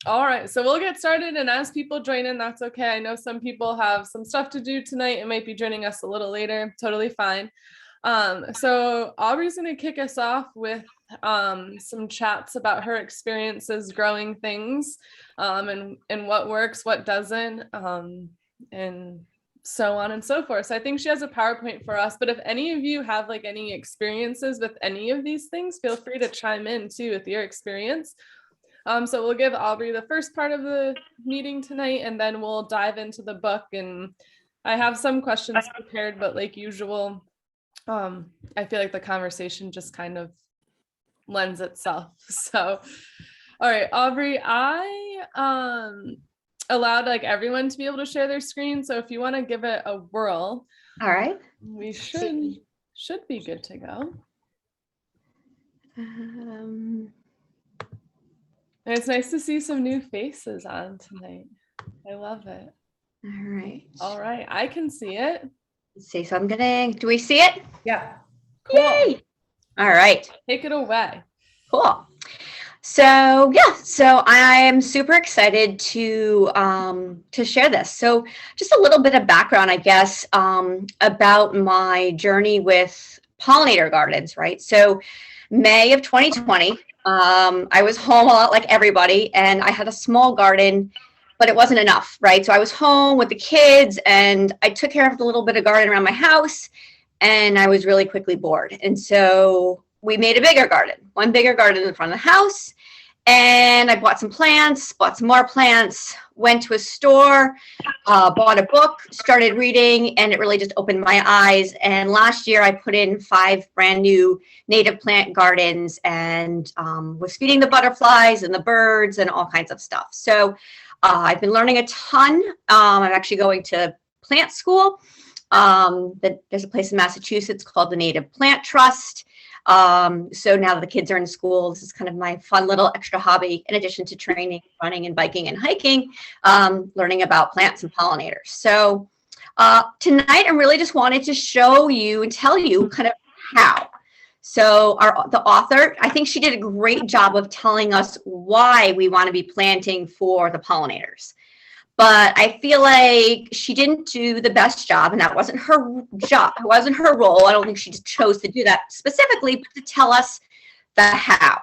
All right, so we'll get started, and as people join in, that's okay. I know some people have some stuff to do tonight and might be joining us a little later. Totally fine. So Aubrey's going to kick us off with some chats about her experiences growing things, and what works, what doesn't, and so on and so forth. So I think she has a PowerPoint for us, but if any of you have like any experiences with any of these things, feel free to chime in too with your experience. So we'll give Aubrey the first part of the meeting tonight, and then we'll dive into the book. And I have some questions prepared, but like usual, I feel like the conversation just kind of lends itself. So, all right, Aubrey, I allowed like everyone to be able to share their screen. So if you want to give it a whirl, all right, we should be good to go. And it's nice to see some new faces on tonight. I love it. All right. I can see it. Let's see. So I'm gonna. Do we see it? Yeah. Cool. Yay. All right. Take it away. Cool. So yeah. So I'm super excited to share this. So just a little bit of background, I guess, about my journey with pollinator gardens. Right. So May of 2020. I was home a lot like everybody, and I had a small garden, but it wasn't enough, right? So I was home with the kids, and I took care of the little bit of garden around my house, and I was really quickly bored. And so we made a bigger garden, one bigger garden in front of the house, and I bought some plants, bought some more plants, went to a store, bought a book, started reading, and it really just opened my eyes. And last year I put in 5 brand new native plant gardens, and was feeding the butterflies and the birds and all kinds of stuff. So I've been learning a ton. I'm actually going to plant school. There's a place in Massachusetts called the Native Plant Trust. So now that the kids are in school, this is kind of my fun little extra hobby, in addition to training, running and biking and hiking, learning about plants and pollinators. So tonight I really just wanted to show you and tell you kind of how. So the author, I think she did a great job of telling us why we want to be planting for the pollinators. But I feel like she didn't do the best job, and that wasn't her job. It wasn't her role. I don't think she just chose to do that specifically, but to tell us the how.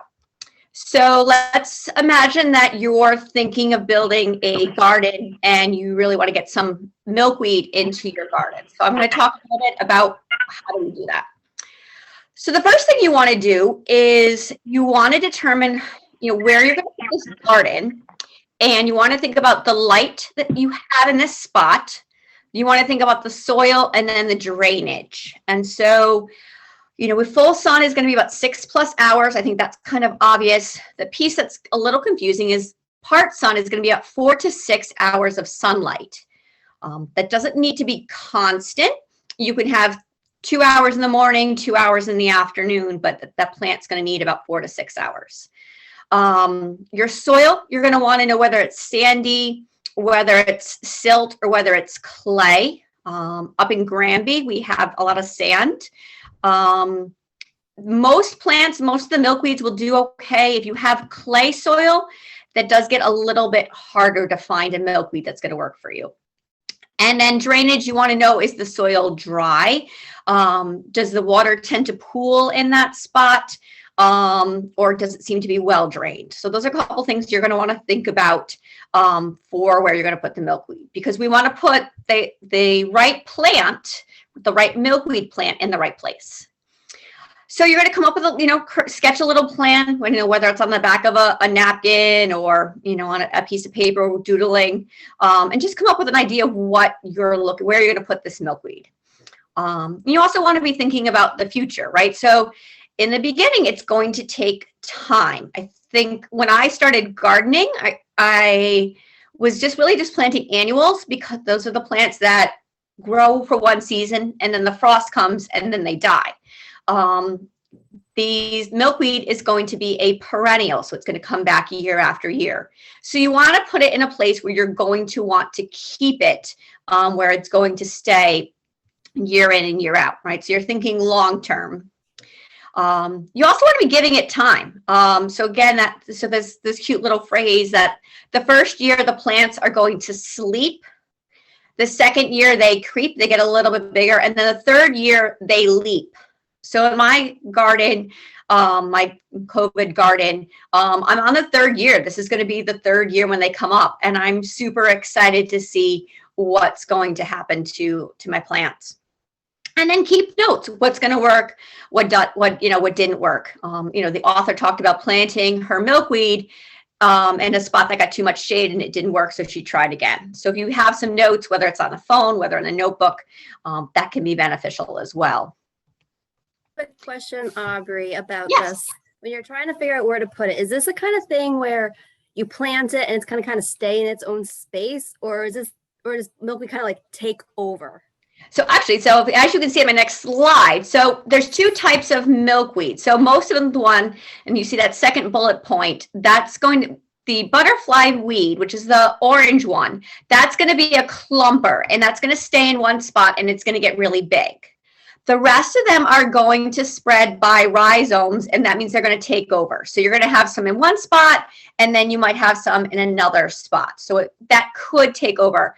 So let's imagine that you're thinking of building a garden and you really want to get some milkweed into your garden. So I'm going to talk a little bit about how do we do that. So the first thing you want to do is you want to determine, where you're going to put this garden. And you want to think about the light that you have in this spot. You want to think about the soil and then the drainage. And so, with full sun is going to be about 6+ hours. I think that's kind of obvious. The piece that's a little confusing is part sun is going to be about 4 to 6 hours of sunlight. That doesn't need to be constant. You can have 2 hours in the morning, 2 hours in the afternoon, but that plant's going to need about 4 to 6 hours. Your soil, you're going to want to know whether it's sandy, whether it's silt, or whether it's clay. Up in Granby, we have a lot of sand. Most plants, most of the milkweeds will do okay. If you have clay soil, that does get a little bit harder to find a milkweed that's going to work for you. And then drainage, you want to know, is the soil dry? Does the water tend to pool in that spot? Or does it seem to be well drained? So those are a couple things you're going to want to think about for where you're going to put the milkweed, because we want to put the right plant, the right milkweed plant, in the right place. So you're going to come up with a, sketch a little plan, whether it's on the back of a napkin or, on a piece of paper, doodling, and just come up with an idea of what where you're going to put this milkweed. You also want to be thinking about the future, right? So in the beginning, it's going to take time. I think when I started gardening, I was just planting annuals, because those are the plants that grow for one season and then the frost comes and then they die. The milkweed is going to be a perennial, so it's going to come back year after year. So you want to put it in a place where you're going to want to keep it, where it's going to stay year in and year out, right? So you're thinking long term. You also want to be giving it time. So again, so there's this cute little phrase that the first year the plants are going to sleep. The second year they creep, they get a little bit bigger. And then the third year they leap. So in my garden, my COVID garden, I'm on the third year. This is going to be the third year when they come up. And I'm super excited to see what's going to happen to my plants. And then keep notes, what's going to work, what didn't work. The author talked about planting her milkweed in a spot that got too much shade and it didn't work, so she tried again. So if you have some notes, whether it's on the phone, whether in a notebook, that can be beneficial as well. Quick question, Aubrey, about Yes. this. When you're trying to figure out where to put it, is this the kind of thing where you plant it and it's kind of stay in its own space, or does milkweed kind of like take over? So actually, as you can see in my next slide, so there's two types of milkweed. So most of them, the one, and you see that second bullet point, that's going to, the butterfly weed, which is the orange one, that's going to be a clumper, and that's going to stay in one spot, and it's going to get really big. The rest of them are going to spread by rhizomes, and that means they're going to take over. So you're going to have some in one spot, and then you might have some in another spot. So that could take over.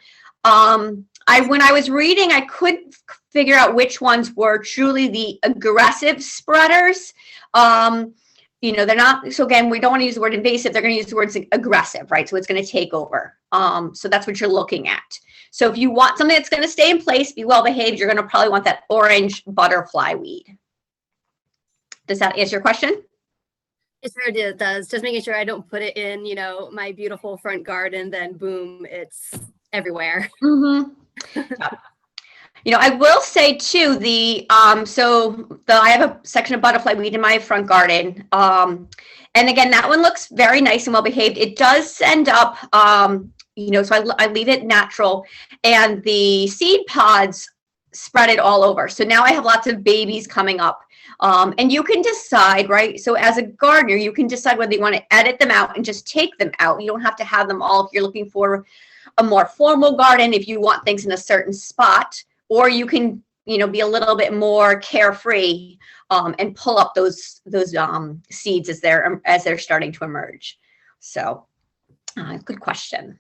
When I was reading, I couldn't figure out which ones were truly the aggressive spreaders. They're not, so again, we don't want to use the word invasive, they're going to use the word aggressive, right? So it's going to take over. So that's what you're looking at. So if you want something that's going to stay in place, be well behaved, you're going to probably want that orange butterfly weed. Does that answer your question? It sure does. Just making sure I don't put it in, my beautiful front garden, then boom, it's everywhere. Mm-hmm. I will say too, I have a section of butterfly weed in my front garden. And again, that one looks very nice and well behaved. It does send up, so I leave it natural, and the seed pods spread it all over. So now I have lots of babies coming up. And you can decide, right? So as a gardener, you can decide whether you want to edit them out and just take them out. You don't have to have them all if you're looking for a more formal garden, if you want things in a certain spot, or you can, be a little bit more carefree and pull up those seeds as they're starting to emerge. So, good question.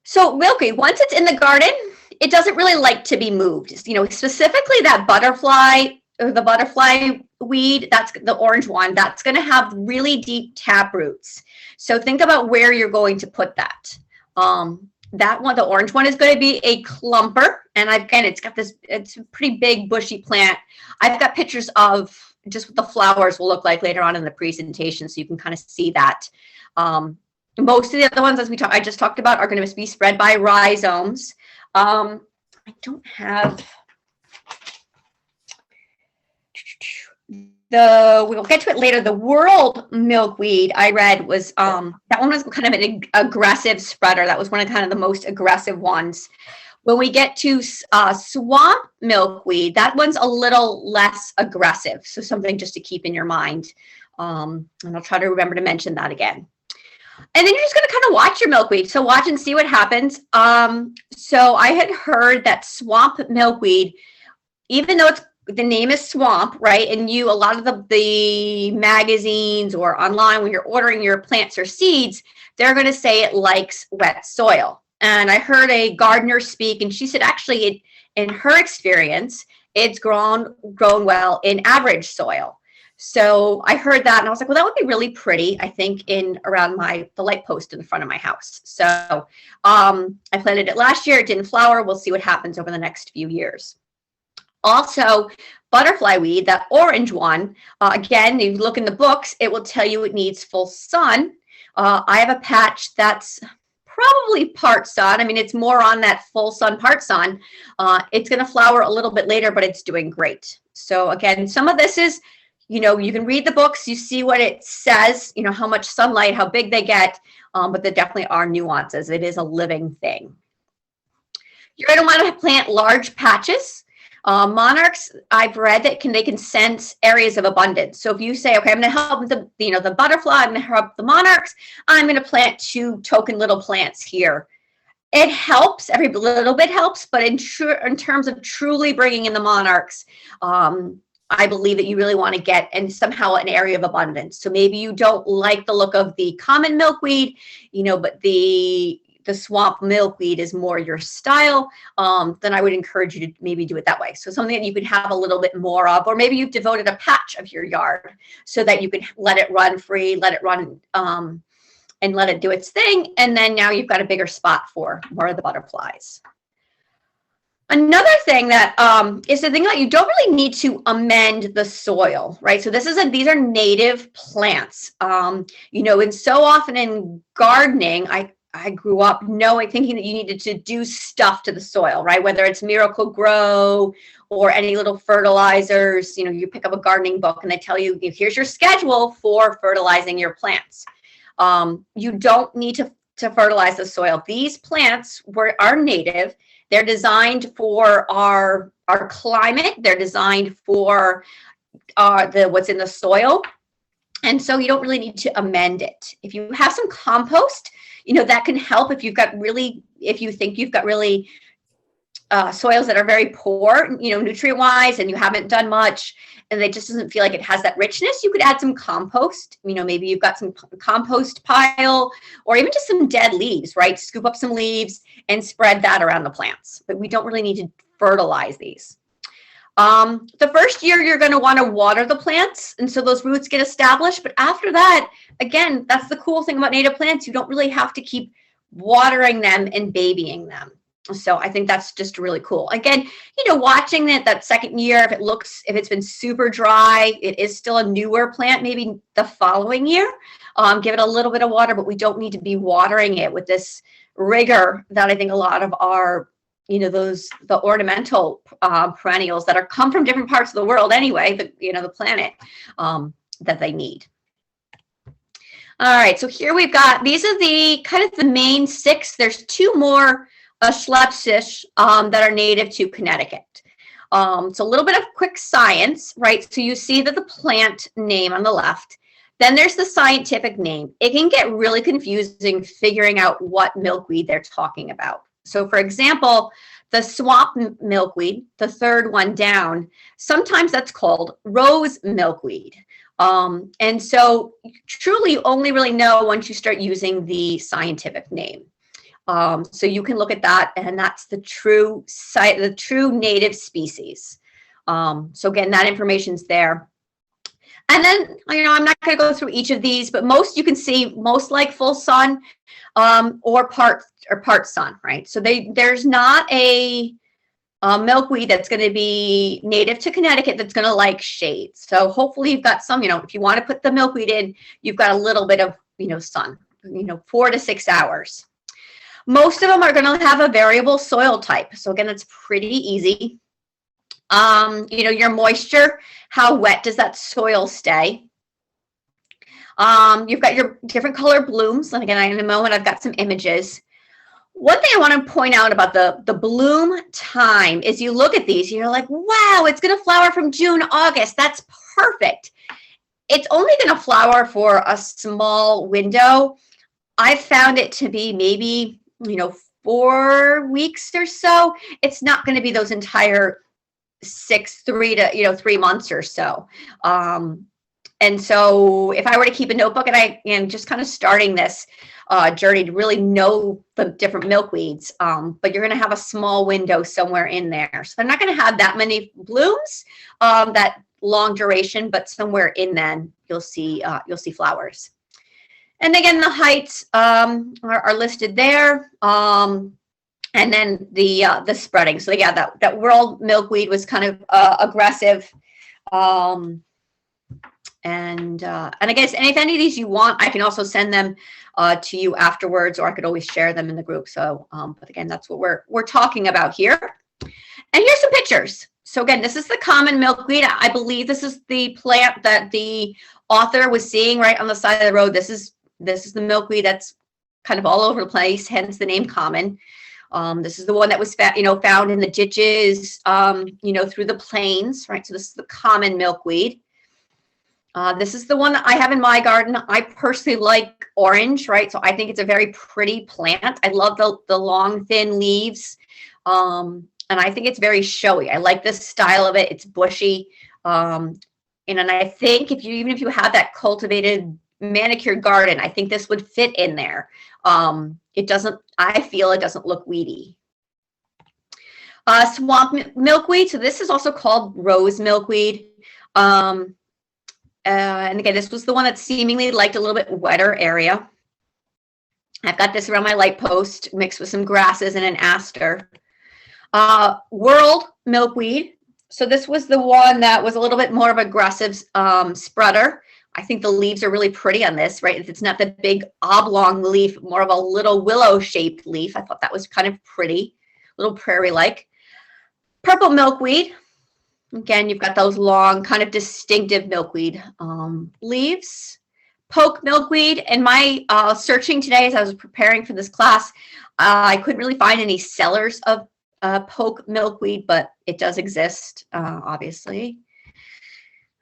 So milkweed, once it's in the garden, it doesn't really like to be moved. Specifically that butterfly or the butterfly weed, that's the orange one, that's going to have really deep tap roots. So think about where you're going to put that. That one, the orange one, is going to be a clumper, and it's a pretty big bushy plant. I've got pictures of just what the flowers will look like later on in the presentation, so you can kind of see that. Most of the other ones, I just talked about, are going to be spread by rhizomes. I don't have we'll get to it later. The world milkweed I read was that one was kind of an aggressive spreader. That was one of kind of the most aggressive ones. When we get to swamp milkweed, that one's a little less aggressive. So something just to keep in your mind. And I'll try to remember to mention that again. And then you're just going to kind of watch your milkweed. So watch and see what happens. So I had heard that swamp milkweed, even though the name is swamp, right? And a lot of the magazines or online, when you're ordering your plants or seeds, they're going to say it likes wet soil. And I heard a gardener speak, and she said, actually, in her experience, it's grown well in average soil. So I heard that, and I was like, well, that would be really pretty, I think, around the light post in the front of my house. So I planted it last year. It didn't flower. We'll see what happens over the next few years. Also, butterfly weed, that orange one, again, if you look in the books, it will tell you it needs full sun. I have a patch that's probably part sun. I mean, it's more on that full sun, part sun. It's going to flower a little bit later, but it's doing great. So again, some of this is, you can read the books, you see what it says, how much sunlight, how big they get, but there definitely are nuances. It is a living thing. You're going to want to plant large patches. Monarchs, I've read that they can sense areas of abundance. So if you say, okay, I'm going to help the butterfly, I'm going to help the monarchs, I'm going to plant 2 token little plants here. It helps, every little bit helps, but in terms of truly bringing in the monarchs, I believe that you really want to get in somehow an area of abundance. So maybe you don't like the look of the common milkweed, but the swamp milkweed is more your style, then I would encourage you to maybe do it that way. So something that you could have a little bit more of, or maybe you've devoted a patch of your yard so that you can let it run free, let it run and let it do its thing. And then now you've got a bigger spot for more of the butterflies. Another thing that is the thing that you don't really need to amend the soil, right? So these are native plants, and so often in gardening, I grew up thinking that you needed to do stuff to the soil, right? Whether it's Miracle Grow or any little fertilizers, you pick up a gardening book and they tell you, here's your schedule for fertilizing your plants. You don't need to fertilize the soil. These plants are native. They're designed for our climate. They're designed for what's in the soil. And so you don't really need to amend it. If you have some compost, that can help if you think you've got really soils that are very poor, nutrient-wise, and you haven't done much, and it just doesn't feel like it has that richness. You could add some compost. Maybe you've got some compost pile, or even just some dead leaves, right? Scoop up some leaves and spread that around the plants. But we don't really need to fertilize these. The first year you're going to want to water the plants, and so those roots get established. But after that, again, that's the cool thing about native plants. You don't really have to keep watering them and babying them. So I think that's just really cool. Again, watching that second year, if it's been super dry, it is still a newer plant, maybe the following year, give it a little bit of water, but we don't need to be watering it with this rigor that I think a lot of our, the ornamental perennials that come from different parts of the world anyway, the planet, that they need. All right, so here we've got, these are the kind of the main 6. There's 2 more Schlepsisch that are native to Connecticut. So a little bit of quick science, right? So you see that the plant name on the left, then there's the scientific name. It can get really confusing figuring out what milkweed they're talking about. So for example, the swamp milkweed, the third one down, sometimes that's called rose milkweed. And so truly you only really know once you start using the scientific name. So you can look at that, and that's the true native species. So again, that information's there. And then, I'm not going to go through each of these, but most you can see, most like full sun, or part sun, right? So there's not a milkweed that's going to be native to Connecticut that's going to like shade. So hopefully you've got some, if you want to put the milkweed in, you've got a little bit of, sun, 4 to 6 hours. Most of them are going to have a variable soil type. So again, it's pretty easy. Your moisture, how wet does that soil stay? You've got your different color blooms. And again, in a moment, I've got some images. One thing I want to point out about the bloom time is you look at these, you're like, wow, it's going to flower from June, August. That's perfect. It's only going to flower for a small window. I found it to be maybe 4 weeks or so. It's not going to be those entire 3 months or so. And so if I were to keep a notebook, and I am just kind of starting this journey to really know the different milkweeds, but you're going to have a small window somewhere in there. So they're not going to have that many blooms, that long duration, but somewhere in then you'll see flowers. And again, the heights are listed there. And then the spreading. So yeah, that world milkweed was kind of aggressive. And I guess, and if any of these you want, I can also send them to you afterwards, or I could always share them in the group. So, but again, that's what we're talking about here. And here's some pictures. So again, this is the common milkweed. I believe this is the plant that the author was seeing right on the side of the road. This is the milkweed that's kind of all over the place, hence the name common. This is the one that was found in the ditches, through the plains, right? So this is the common milkweed. This is the one that I have in my garden. I personally like orange, right? So I think it's a very pretty plant. I love the long, thin leaves. And I think it's very showy. I like this style of it. It's bushy. And I think even if you have that cultivated manicured garden, I think this would fit in there. I feel it doesn't look weedy. Swamp milkweed. So this is also called rose milkweed. And again, this was the one that seemingly liked a little bit wetter area. I've got this around my light post mixed with some grasses and an aster. World milkweed. So this was the one that was a little bit more of aggressive spreader. I think the leaves are really pretty on this, right? It's not the big oblong leaf, more of a little willow-shaped leaf. I thought that was kind of pretty, a little prairie-like. Purple milkweed. Again, you've got those long, kind of distinctive milkweed leaves. Poke milkweed. And my searching today as I was preparing for this class, I couldn't really find any sellers of poke milkweed, but it does exist, obviously.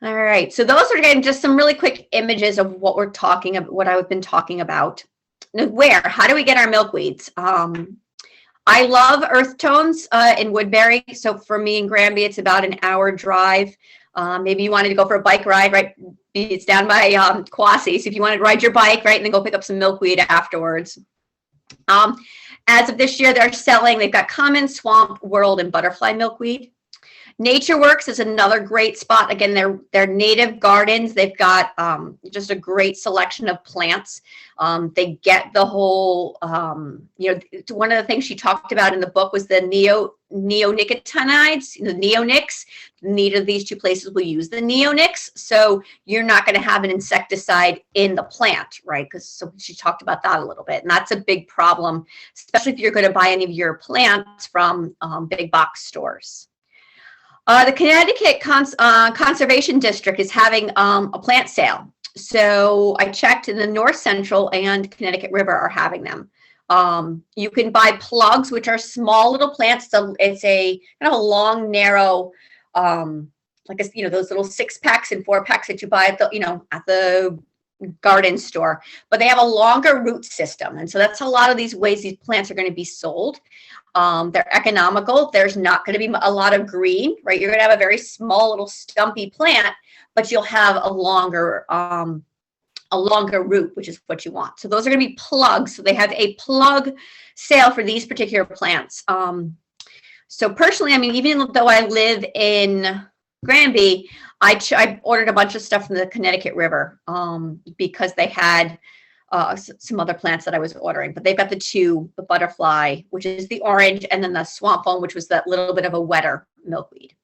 All right, so those are, again, just some really quick images of what we're talking about, what I've been talking about. Now, how do we get our milkweeds? I love earth tones in Woodbury. So for me in Granby, it's about an hour drive. Maybe you wanted to go for a bike ride, right? It's down by Quasi. So if you wanted to ride your bike, right, and then go pick up some milkweed afterwards. As of this year, they've got common, swamp, world, and butterfly milkweed. Nature Works is another great spot. Again, they're native gardens. They've got just a great selection of plants. They get the whole, one of the things she talked about in the book was the neonicotinoids, the neonics. Neither of these two places will use the neonics. So you're not going to have an insecticide in the plant, right? So she talked about that a little bit. And that's a big problem, especially if you're going to buy any of your plants from big box stores. The Connecticut Conservation District is having a plant sale. So I checked, in the North Central and Connecticut River are having them. You can buy plugs, which are small little plants. So it's a kind of a long, narrow, those little 6-packs and 4-packs that you buy at the garden store. But they have a longer root system, and so that's a lot of these ways these plants are going to be sold. They're economical. There's not going to be a lot of green, right? You're going to have a very small little stumpy plant, but you'll have a longer root, which is what you want. So those are going to be plugs. So they have a plug sale for these particular plants. So personally, I mean, even though I live in Granby, I ordered a bunch of stuff from the Connecticut River because they had some other plants that I was ordering, but they've got the butterfly, which is the orange, and then the swamp phone, which was that little bit of a wetter milkweed.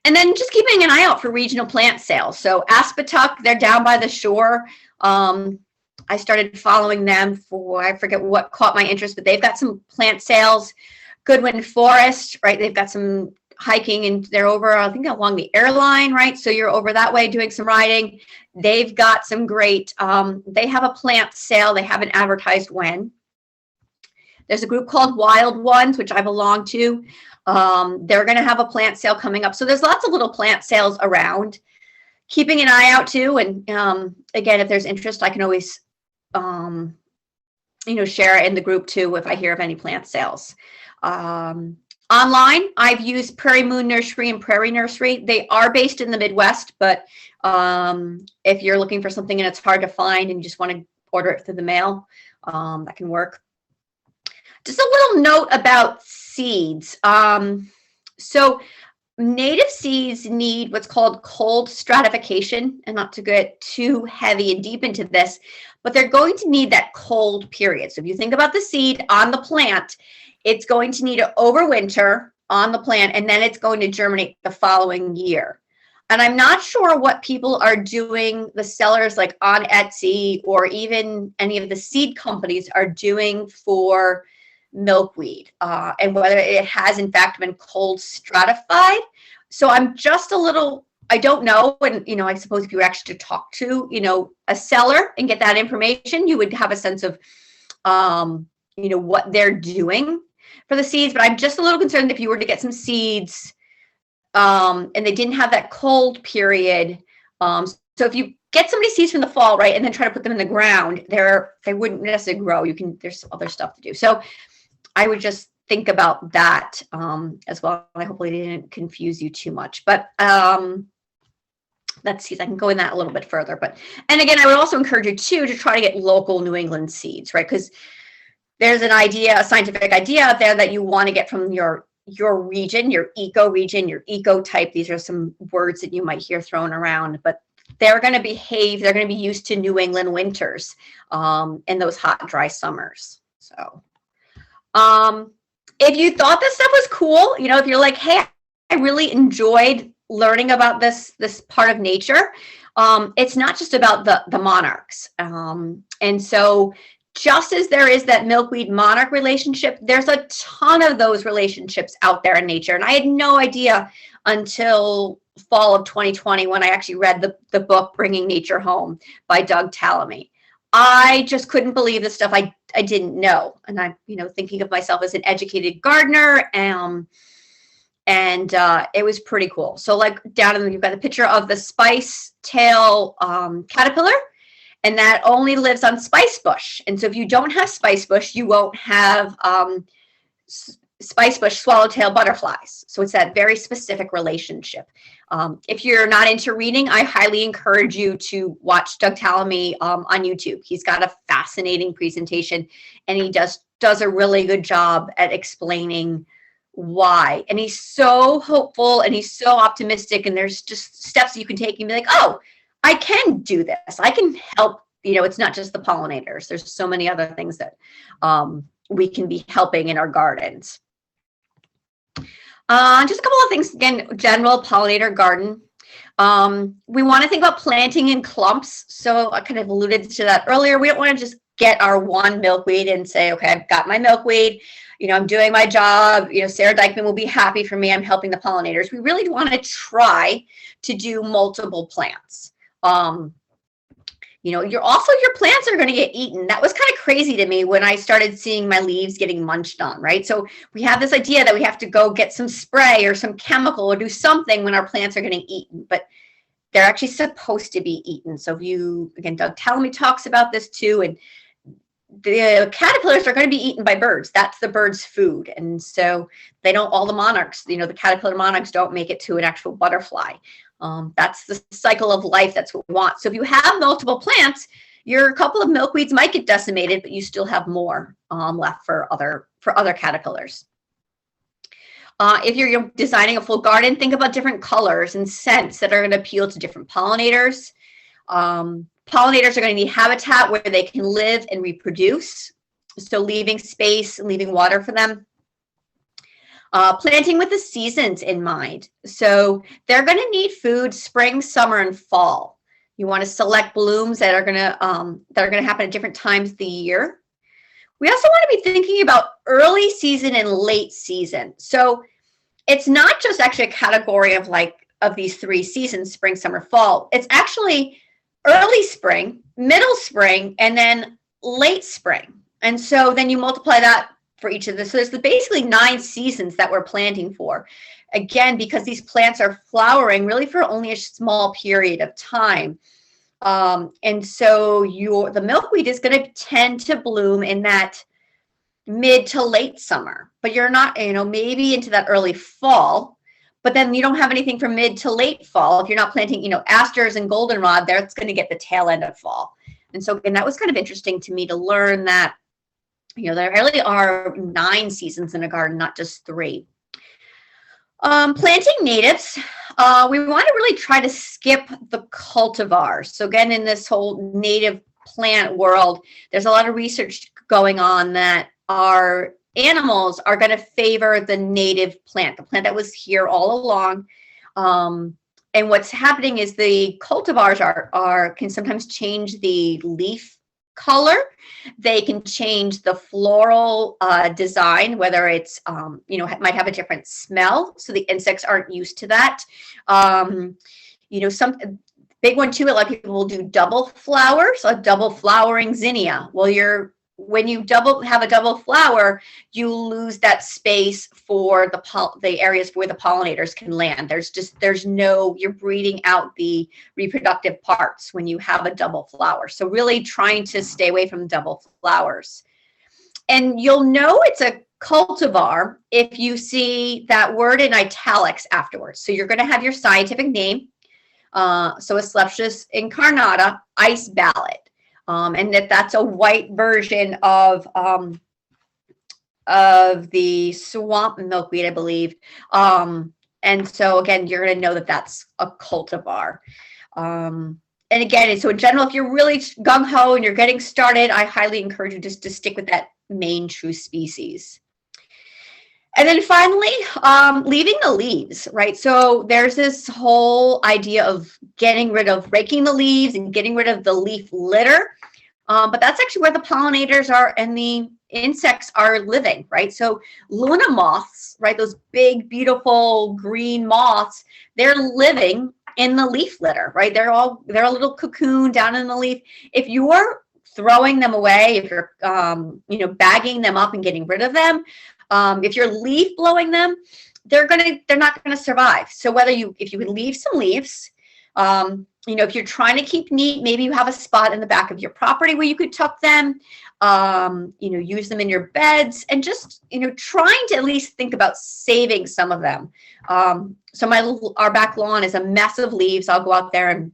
And then just keeping an eye out for regional plant sales. So Aspetuck, they're down by the shore. I started following them I forget what caught my interest, but they've got some plant sales. Goodwin Forest, right? They've got some hiking, and they're over, I think, along the airline, right? So you're over that way doing some riding. They've got some great, they have a plant sale. They haven't advertised when. There's a group called Wild Ones, which I belong to. They're going to have a plant sale coming up. So there's lots of little plant sales around. Keeping an eye out too. And again, if there's interest, I can always, share it in the group too if I hear of any plant sales. Online, I've used Prairie Moon Nursery and Prairie Nursery. They are based in the Midwest, but if you're looking for something and it's hard to find and you just want to order it through the mail, that can work. Just a little note about seeds. So native seeds need what's called cold stratification, and not to get too heavy and deep into this, but they're going to need that cold period. So if you think about the seed on the plant, it's going to need to overwinter on the plant, and then it's going to germinate the following year. And I'm not sure what people are doing, the sellers like on Etsy or even any of the seed companies are doing for milkweed, and whether it has in fact been cold stratified. So I'm just a little, I don't know. And, I suppose if you were actually to talk to, a seller and get that information, you would have a sense of, what they're doing for the seeds. But I'm just a little concerned if you were to get some seeds and they didn't have that cold period. So if you get somebody seeds from the fall, right, and then try to put them in the ground, they wouldn't necessarily grow. There's other stuff to do. So I would just think about that as well. I hopefully didn't confuse you too much. But Let's see if I can go in that a little bit further. But, and again, I would also encourage you too to try to get local New England seeds, right? Because there's an idea, a scientific idea out there that you want to get from your region, your eco type. These are some words that you might hear thrown around, but they're going to behave, they're going to be used to New England winters and those hot, dry summers. So if you thought this stuff was cool, you know, if you're like, hey, I really enjoyed learning about this part of nature, it's not just about the monarchs. And so just as there is that milkweed monarch relationship, there's a ton of those relationships out there in nature. And I had no idea until fall of 2020 when I actually read the book Bringing Nature Home by Doug Tallamy. I just couldn't believe the stuff I didn't know. And I'm, you know, thinking of myself as an educated gardener, and it was pretty cool. So like down in you've got the picture of the spice tail caterpillar, and that only lives on spice bush. And so if you don't have spice bush, you won't have spice bush swallowtail butterflies. So it's that very specific relationship. If you're not into reading, I highly encourage you to watch Doug Tallamy on YouTube. He's got a fascinating presentation, and he does a really good job at explaining why. And he's so hopeful and he's so optimistic, and there's just steps you can take and be like, oh, I can do this. I can help. You know, it's not just the pollinators. There's so many other things that we can be helping in our gardens. Just a couple of things, again, general pollinator garden. We want to think about planting in clumps. So I kind of alluded to that earlier. We don't want to just get our one milkweed and say, okay, I've got my milkweed. You know, I'm doing my job. You know, Sarah Dykman will be happy for me. I'm helping the pollinators. We really want to try to do multiple plants. You know, your plants are going to get eaten. That was kind of crazy to me when I started seeing my leaves getting munched on, right? So we have this idea that we have to go get some spray or some chemical or do something when our plants are getting eaten, but they're actually supposed to be eaten. So if you, again, Doug Tallamy talks about this too, and the caterpillars are going to be eaten by birds. That's the bird's food. And so they don't, all the monarchs, you know, the caterpillar monarchs don't make it to an actual butterfly. That's the cycle of life. That's what we want. So if you have multiple plants, your couple of milkweeds might get decimated, but you still have more left for other caterpillars. If you're designing a full garden, think about different colors and scents that are going to appeal to different pollinators. Pollinators are going to need habitat where they can live and reproduce. So leaving space, leaving water for them. Planting with the seasons in mind. So they're going to need food spring, summer, and fall. You want to select blooms that are going to happen at different times of the year. We also want to be thinking about early season and late season. So it's not just actually a category of these three seasons, spring, summer, fall. It's actually early spring, middle spring, and then late spring. And so then you multiply that for each of this. So there's basically 9 seasons that we're planting for. Again, because these plants are flowering really for only a small period of time. And so the milkweed is going to tend to bloom in that mid to late summer, but you're not, you know, maybe into that early fall, but then you don't have anything from mid to late fall. If you're not planting, you know, asters and goldenrod, that's going to get the tail end of fall. And so, and that was kind of interesting to me to learn that, you know, there really are 9 seasons in a garden, not just 3. Planting natives, we want to really try to skip the cultivars. So again, in this whole native plant world, there's a lot of research going on that our animals are going to favor the native plant, the plant that was here all along. And what's happening is the cultivars can sometimes change the leaf color. They can change the floral design, whether it's, you know, might have a different smell. So the insects aren't used to that. You know, some big one too, a lot of people will do double flowers, a double flowering zinnia. Well, when you have a double flower, you lose that space for the areas where the pollinators can land. You're breeding out the reproductive parts when you have a double flower. So really trying to stay away from double flowers. And you'll know it's a cultivar if you see that word in italics afterwards. So you're going to have your scientific name. So Asclepius incarnata, ice ballad. And that's a white version of the swamp milkweed, I believe. And so again, you're going to know that that's a cultivar. And again, so in general, if you're really gung-ho and you're getting started, I highly encourage you just to stick with that main true species. And then finally, leaving the leaves, right? So there's this whole idea of raking the leaves and getting rid of the leaf litter. But that's actually where the pollinators are and the insects are living, right? So Luna moths, right? Those big, beautiful green moths, they're living in the leaf litter, right? They're a little cocoon down in the leaf. If you're throwing them away, if you're, bagging them up and getting rid of them, if you're leaf blowing them, they're not gonna survive. So if you would leave some leaves, if you're trying to keep neat, maybe you have a spot in the back of your property where you could tuck them, use them in your beds, and just, trying to at least think about saving some of them. So our back lawn is a mess of leaves. I'll go out there and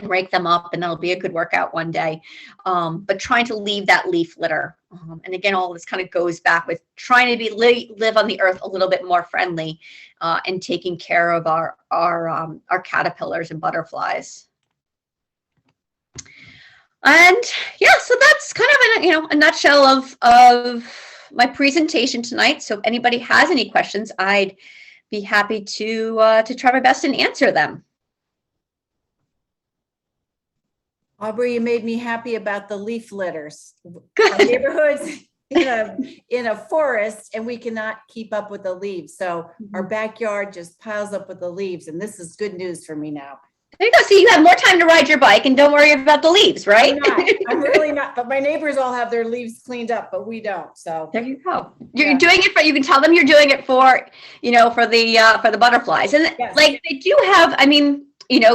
rake them up, and that'll be a good workout one day. But trying to leave that leaf litter. And again, all this kind of goes back with trying to live on the earth a little bit more friendly, and taking care of our caterpillars and butterflies. And yeah, so that's kind of a nutshell of my presentation tonight. So if anybody has any questions, I'd be happy to try my best and answer them. Aubrey, you made me happy about the leaf litters. Our neighborhood's in a forest, and we cannot keep up with the leaves. So our backyard just piles up with the leaves, and this is good news for me now. There you go. See, you have more time to ride your bike and don't worry about the leaves, right? I'm really not. But my neighbors all have their leaves cleaned up, but we don't. So there you go. You're doing it you can tell them you're doing it for the butterflies. And yes, like they do have,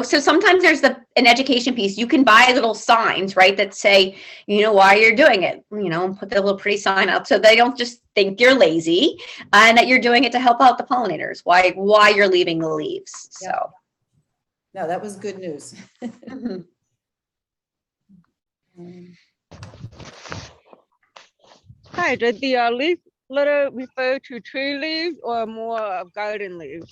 so sometimes there's an education piece. You can buy little signs, right, that say, why you're doing it, and put the little pretty sign out so they don't just think you're lazy, and that you're doing it to help out the pollinators, why you're leaving the leaves. Yeah. So. No, that was good news. Hi, did the leaf litter refer to tree leaves or more of garden leaves?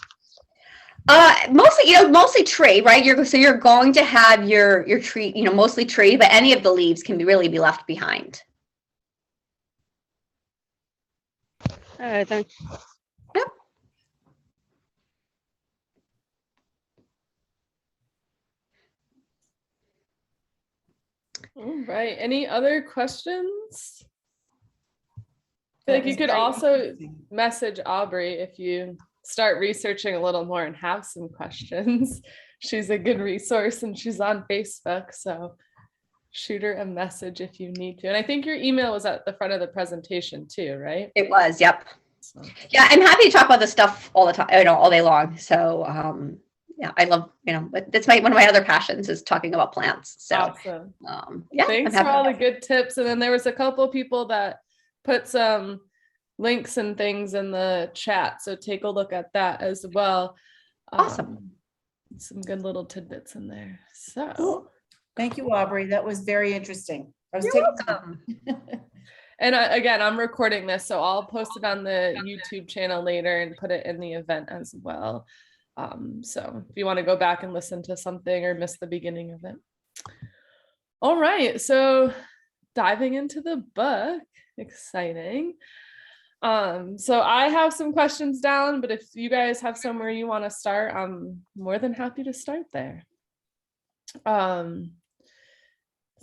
Mostly tree, right? You're going to have your tree, mostly tree, but any of the leaves can really be left behind. All right, thanks. Yep. All right. Any other questions? I feel like you could also message Aubrey if you start researching a little more and have some questions. She's a good resource and she's on Facebook. So shoot her a message if you need to. And I think your email was at the front of the presentation too, right? It was, yep. So. Yeah, I'm happy to talk about this stuff all the time, all day long. So yeah, I love, that's one of my other passions is talking about plants. So awesome. Yeah. Thanks for all the good tips. And then there was a couple of people that put some links and things in the chat. So take a look at that as well. Awesome. Some good little tidbits in there. So cool. Thank you, Aubrey. That was very interesting. You're welcome. And again, I'm recording this, so I'll post it on the YouTube channel later and put it in the event as well. So if you want to go back and listen to something or miss the beginning of it. All right, so diving into the book, exciting. So I have some questions down, but if you guys have somewhere you want to start, I'm more than happy to start there. Does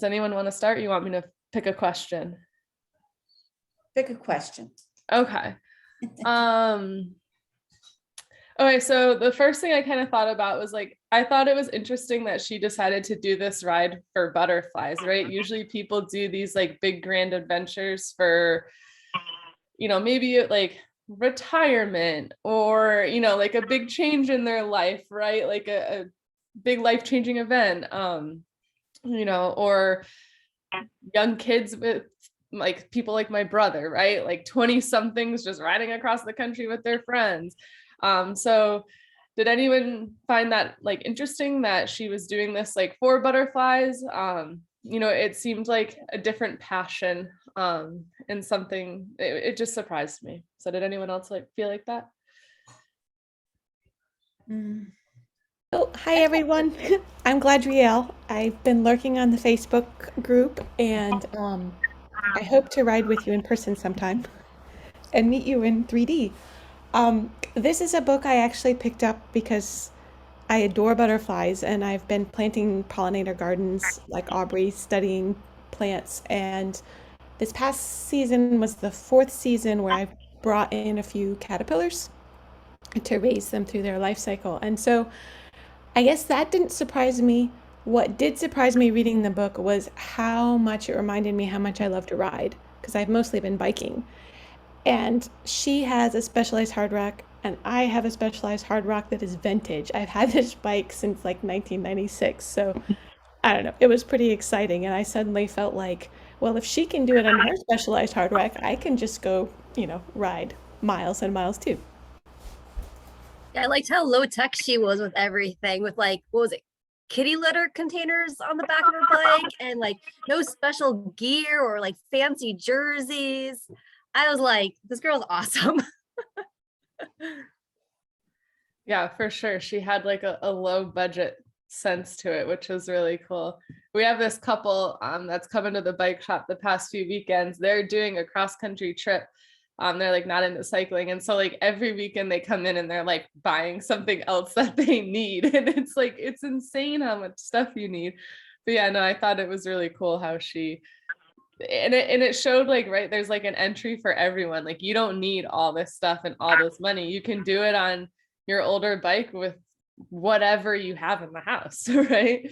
anyone want to start? You want me to pick a question? Pick a question. Okay. Okay, so the first thing I kind of thought about was I thought it was interesting that she decided to do this ride for butterflies, right? Usually people do these big grand adventures for, maybe retirement or, a big change in their life, right? Like a big life-changing event, or young kids with people like my brother, right? 20 somethings just riding across the country with their friends. So did anyone find that like interesting that she was doing this like for butterflies? You know, it seemed like a different passion and something, it just surprised me. So did anyone else like feel like that? Oh, hi everyone. I'm Gladriel. I've been lurking on the Facebook group, and I hope to ride with you in person sometime and meet you in 3D. This is a book I actually picked up because I adore butterflies, and I've been planting pollinator gardens like Aubrey, studying plants, and this past season was the 4th season where I brought in a few caterpillars to raise them through their life cycle. And so I guess that didn't surprise me. What did surprise me reading the book was how much it reminded me how much I love to ride, because I've mostly been biking. And she has a specialized hard rock, and I have a specialized hard rock that is vintage. I've had this bike since like 1996. So I don't know, it was pretty exciting. And I suddenly felt like, well, if she can do it on her specialized hard rock, I can just go, ride miles and miles too. Yeah, I liked how low tech she was with everything, with like, what was it, kitty litter containers on the back of her bike, and like no special gear or like fancy jerseys. I was like, this girl's awesome. Yeah, for sure. She had like a low budget sense to it, which was really cool. We have this couple that's coming to the bike shop the past few weekends. They're doing a cross country trip. They're like not into cycling. And so like every weekend they come in and they're like buying something else that they need. And it's like, it's insane how much stuff you need. But yeah, no, I thought it was really cool how she, and it showed like, right, there's like an entry for everyone. Like you don't need all this stuff and all this money. You can do it on your older bike with whatever you have in the house, right?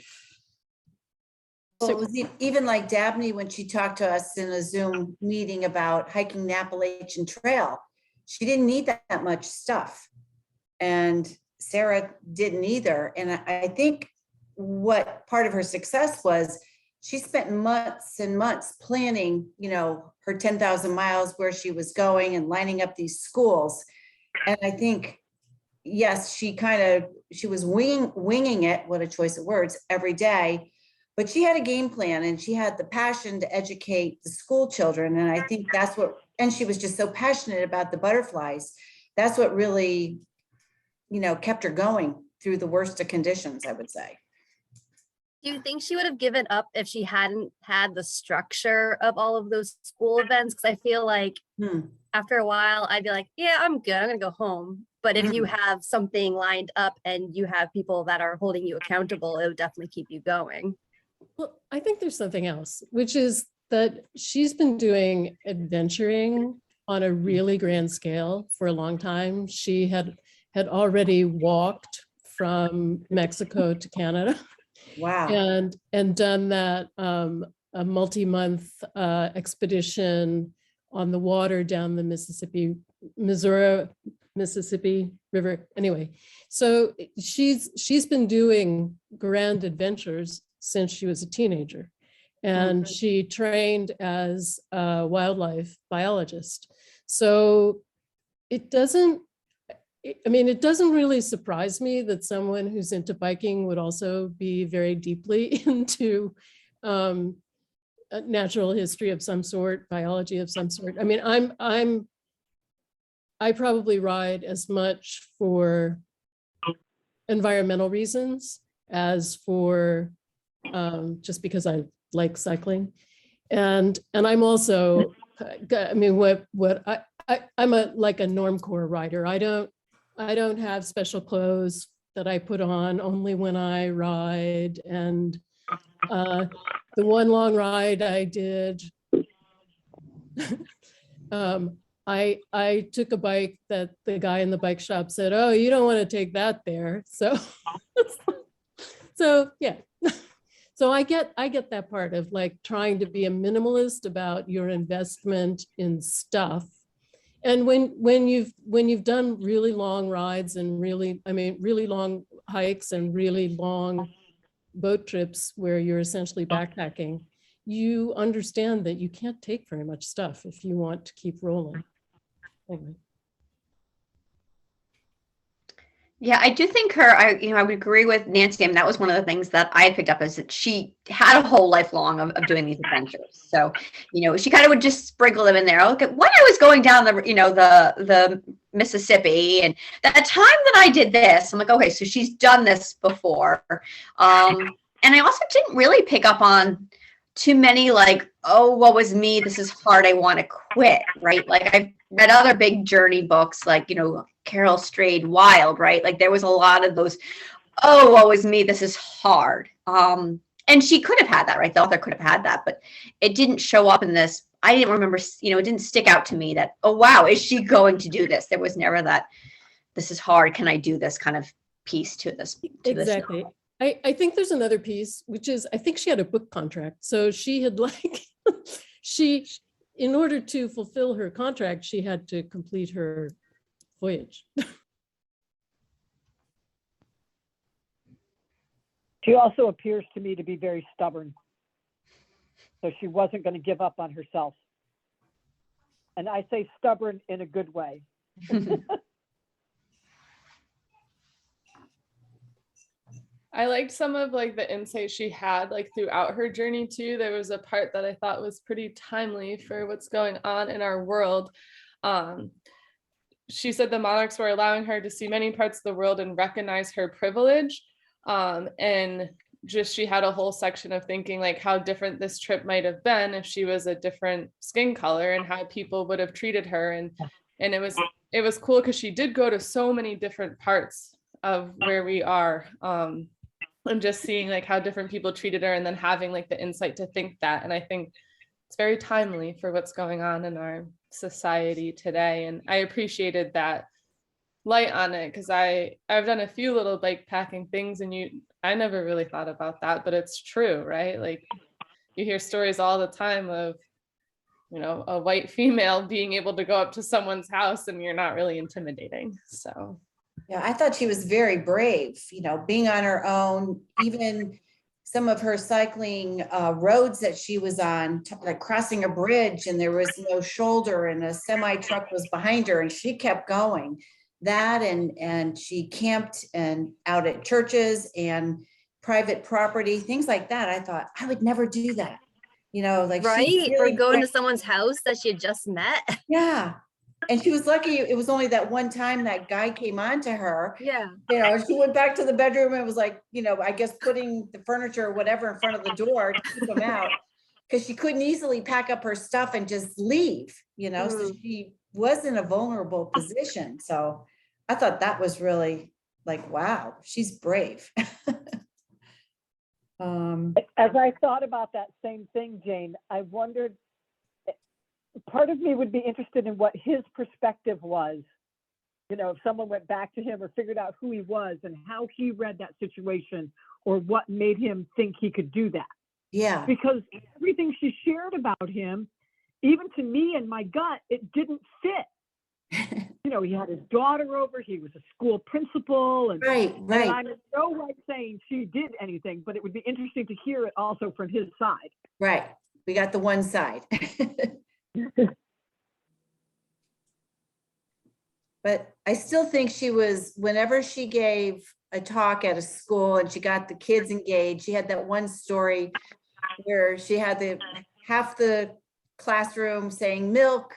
Well, it was even like Dabney when she talked to us in a Zoom meeting about hiking the Appalachian Trail. She didn't need that much stuff. And Sarah didn't either. And I think what part of her success was she spent months and months planning, her 10,000 miles, where she was going and lining up these schools. And I think, yes, she was winging it, what a choice of words, every day. But she had a game plan and she had the passion to educate the school children. And I think that's what, and she was just so passionate about the butterflies. That's what really, kept her going through the worst of conditions, I would say. Do you think she would have given up if she hadn't had the structure of all of those school events? Because I feel like after a while, I'd be like, yeah, I'm good. I'm going to go home. But if you have something lined up and you have people that are holding you accountable, it would definitely keep you going. Well, I think there's something else, which is that she's been doing adventuring on a really grand scale for a long time. She had already walked from Mexico to Canada. Wow. And done that a multi-month expedition on the water down the Mississippi River. Anyway, so she's been doing grand adventures since she was a teenager, and she trained as a wildlife biologist. So it doesn't really surprise me that someone who's into biking would also be very deeply into a natural history of some sort, biology of some sort. I mean, I probably ride as much for environmental reasons as for just because I like cycling. And I'm also, I mean, I'm like a normcore rider. I don't have special clothes that I put on only when I ride. And the one long ride I did, I took a bike that the guy in the bike shop said, "Oh, you don't want to take that there." So, so yeah. So I get that part of like trying to be a minimalist about your investment in stuff. And when you've done really long rides and really long hikes and really long boat trips where you're essentially backpacking, you understand that you can't take very much stuff if you want to keep rolling. Anyway. Yeah, I do think I would agree with Nancy. I mean, that was one of the things that I had picked up is that she had a whole life long of doing these adventures. So, she kind of would just sprinkle them in there. Look at when I was going down the Mississippi and that time that I did this. I'm like, okay, so she's done this before. And I also didn't really pick up on too many like, oh, what was me? This is hard. I want to quit, right? Like I've read other big journey books like, Carol Strayed Wild, right? Like there was a lot of those, oh, what was me? This is hard. And she could have had that, right? The author could have had that, but it didn't show up in this. I didn't remember, it didn't stick out to me that, oh, wow, is she going to do this? There was never that, this is hard. Can I do this kind of piece to this? Exactly. I think there's another piece, which is, I think she had a book contract. So she had in order to fulfill her contract, she had to complete her voyage. She also appears to me to be very stubborn. So she wasn't going to give up on herself. And I say stubborn in a good way. I liked some of the insight she had throughout her journey too. There was a part that I thought was pretty timely for what's going on in our world. She said the monarchs were allowing her to see many parts of the world and recognize her privilege. And just she had a whole section of thinking how different this trip might have been if she was a different skin color and how people would have treated her. And it was cool because she did go to so many different parts of where we are. And just seeing how different people treated her and then having the insight to think that. And I think it's very timely for what's going on in our society today. And I appreciated that light on it because I've done a few little bike packing things and I never really thought about that, but it's true, right? You hear stories all the time of, a white female being able to go up to someone's house and you're not really intimidating. So yeah, I thought she was very brave, being on her own, even some of her cycling roads that she was on, like crossing a bridge and there was no shoulder and a semi truck was behind her and she kept going. That and she camped and out at churches and private property, things like that. I thought I would never do that, right? Really or going to someone's house that she had just met. Yeah. And she was lucky it was only that one time that guy came on to her. Yeah. She went back to the bedroom and was I guess putting the furniture or whatever in front of the door to keep him out because she couldn't easily pack up her stuff and just leave, so she was in a vulnerable position. So I thought that was really wow, she's brave. As I thought about that same thing, Jane, I wondered, part of me would be interested in what his perspective was, if someone went back to him or figured out who he was and how he read that situation or what made him think he could do that. Yeah. Because everything she shared about him, even to me and my gut, it didn't fit. He had his daughter over, he was a school principal. And, right. And I'm in no way saying she did anything, but it would be interesting to hear it also from his side. Right. We got the one side. But I still think she was, whenever she gave a talk at a school and she got the kids engaged, she had that one story where she had half the classroom saying milk,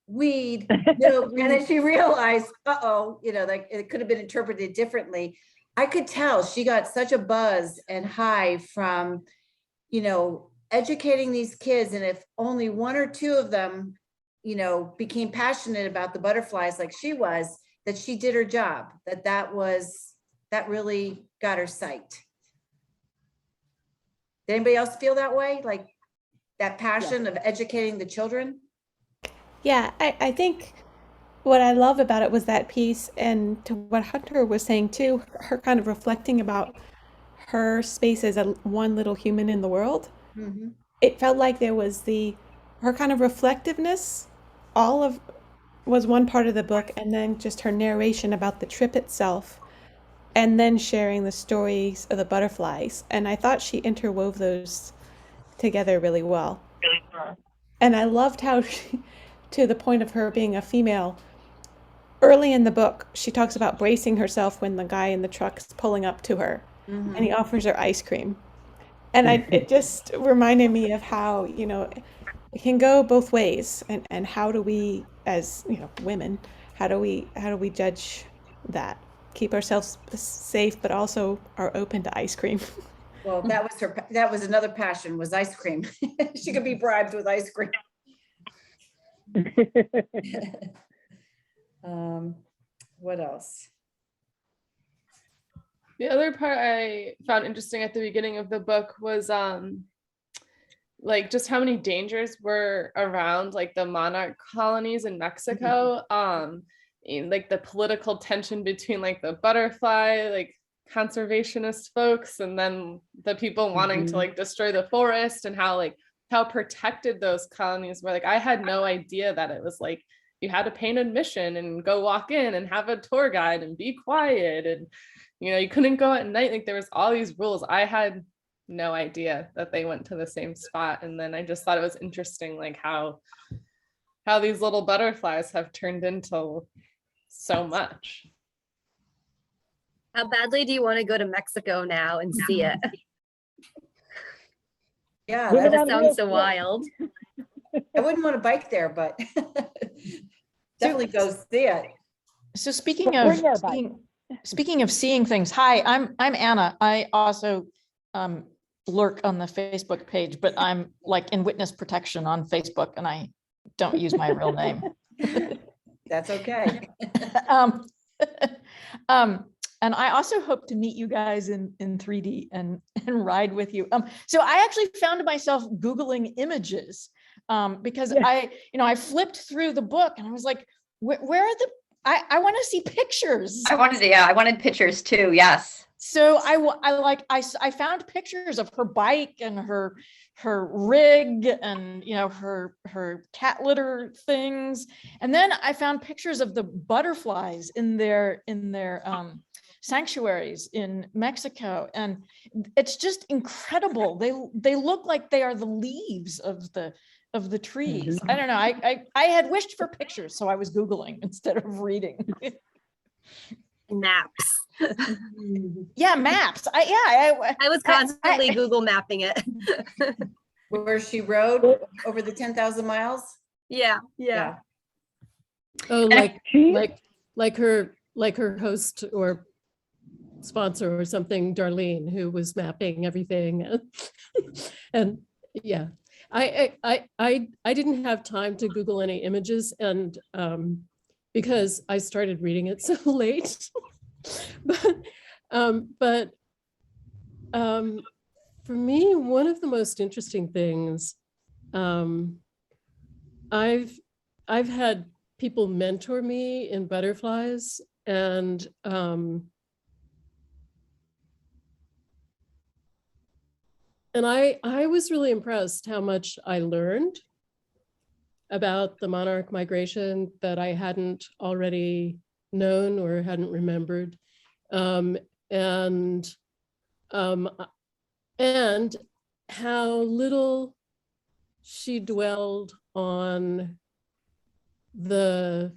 weed, milk, and then she realized, it could have been interpreted differently. I could tell she got such a buzz and high from, educating these kids. And if only one or two of them, became passionate about the butterflies like she was, that she did her job, that really got her psyched. Did anybody else feel that way? Like that passion of educating the children? Yeah, I think what I love about it was that piece, and to what Hunter was saying too, her kind of reflecting about her space as one little human in the world. Mm-hmm. It felt like there was her kind of reflectiveness, was one part of the book, and then just her narration about the trip itself, and then sharing the stories of the butterflies. And I thought she interwove those together really well. And I loved how to the point of her being a female, early in the book, she talks about bracing herself when the guy in the truck is pulling up to her, and he offers her ice cream. And it just reminded me of how, it can go both ways, and how do we, as women, how do we judge that? Keep ourselves safe, but also are open to ice cream. Well, that was another passion, was ice cream. She could be bribed with ice cream. What else? The other part I found interesting at the beginning of the book was like just how many dangers were around like the monarch colonies in Mexico. Like the political tension between like the butterfly, like conservationist folks, and then the people wanting to like destroy the forest, and how protected those colonies were. Like I had no idea that it was like you had to pay an admission and go walk in and have a tour guide and be quiet, and you couldn't go at night. Like there was all these rules. I had no idea that they went to the same spot. And then I just thought it was interesting, like how these little butterflies have turned into so much. How badly do you want to go to Mexico now and see it? Yeah, Women That on sounds so wheels. wild. I wouldn't want to bike there, but definitely go see it. So speaking But bring of their bike. speaking of seeing things, hi, I'm Anna. I also lurk on the Facebook page, but I'm like in witness protection on Facebook, and I don't use my real name. That's okay. And I also hope to meet you guys in 3D and ride with you. So I actually found myself Googling images because I flipped through the book and I was like, where are the, I want to see pictures. I wanted pictures too. Yes. So I found pictures of her bike and her rig and her cat litter things, and then I found pictures of the butterflies in their sanctuaries in Mexico, and it's just incredible. They look like they are the leaves of the trees. I don't know. I had wished for pictures, so I was Googling instead of reading. Maps. Yeah, maps. I was constantly Google mapping it. Where she rode over the 10,000 miles. Yeah. Oh, like her host or sponsor or something, Darlene, who was mapping everything. And yeah, I didn't have time to Google any images, and because I started reading it so late. but for me, one of the most interesting things, I've had people mentor me in butterflies, and I was really impressed how much I learned about the monarch migration that I hadn't already known or hadn't remembered, and how little she dwelled on the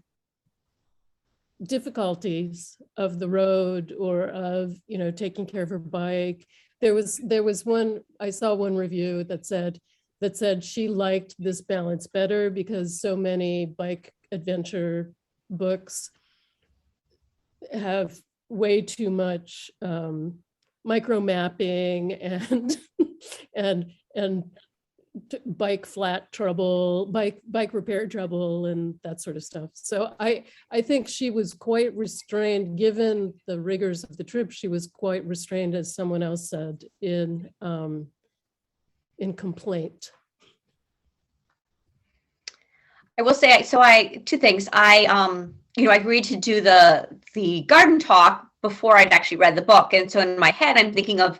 difficulties of the road or of taking care of her bike. There was one, I saw one review that said she liked this balance better because so many bike adventure books have way too much micro mapping and bike flat trouble, bike repair trouble, and that sort of stuff. So I think she was quite restrained, given the rigors of the trip. She was quite restrained, as someone else said, in complaint. I will say, two things. I agreed to do the garden talk before I'd actually read the book. And so in my head, I'm thinking of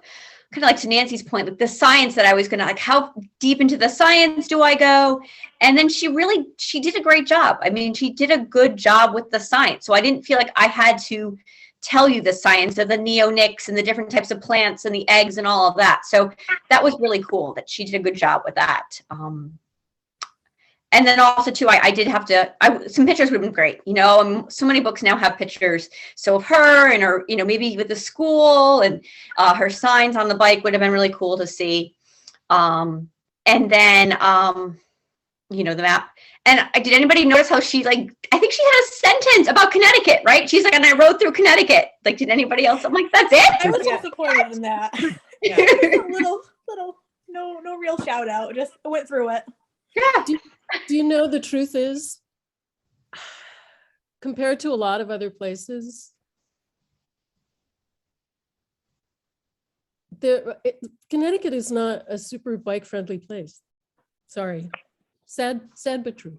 kind of like to Nancy's point, like the science that I was going to, like, how deep into the science do I go? And then she did a great job. I mean, she did a good job with the science. So I didn't feel like I had to tell you the science of the neonics and the different types of plants and the eggs and all of that. So that was really cool that she did a good job with that. And then also too, I did have to, some pictures would have been great, so many books now have pictures. So of her and her, maybe with the school and her signs on the bike would have been really cool to see. And then, the map. And did anybody notice how she I think she had a sentence about Connecticut, right? She's like, and I rode through Connecticut. Did anybody else? I'm like, that's it? I was disappointed in that. Yeah. A little, no real shout out. Just went through it. Yeah. Do you know the truth is, compared to a lot of other places, Connecticut is not a super bike friendly place. Sorry. Sad but true.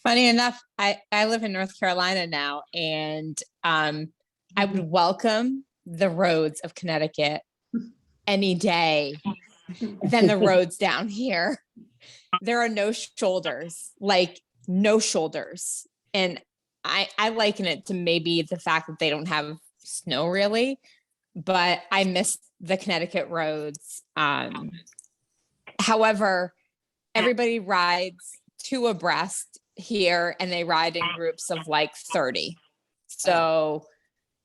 Funny enough, I live in North Carolina now, and I would welcome the roads of Connecticut any day than the roads down here. There are no shoulders, no shoulders. And I liken it to maybe the fact that they don't have snow really, but I miss the Connecticut roads. However, everybody rides 2 abreast here, and they ride in groups of 30. So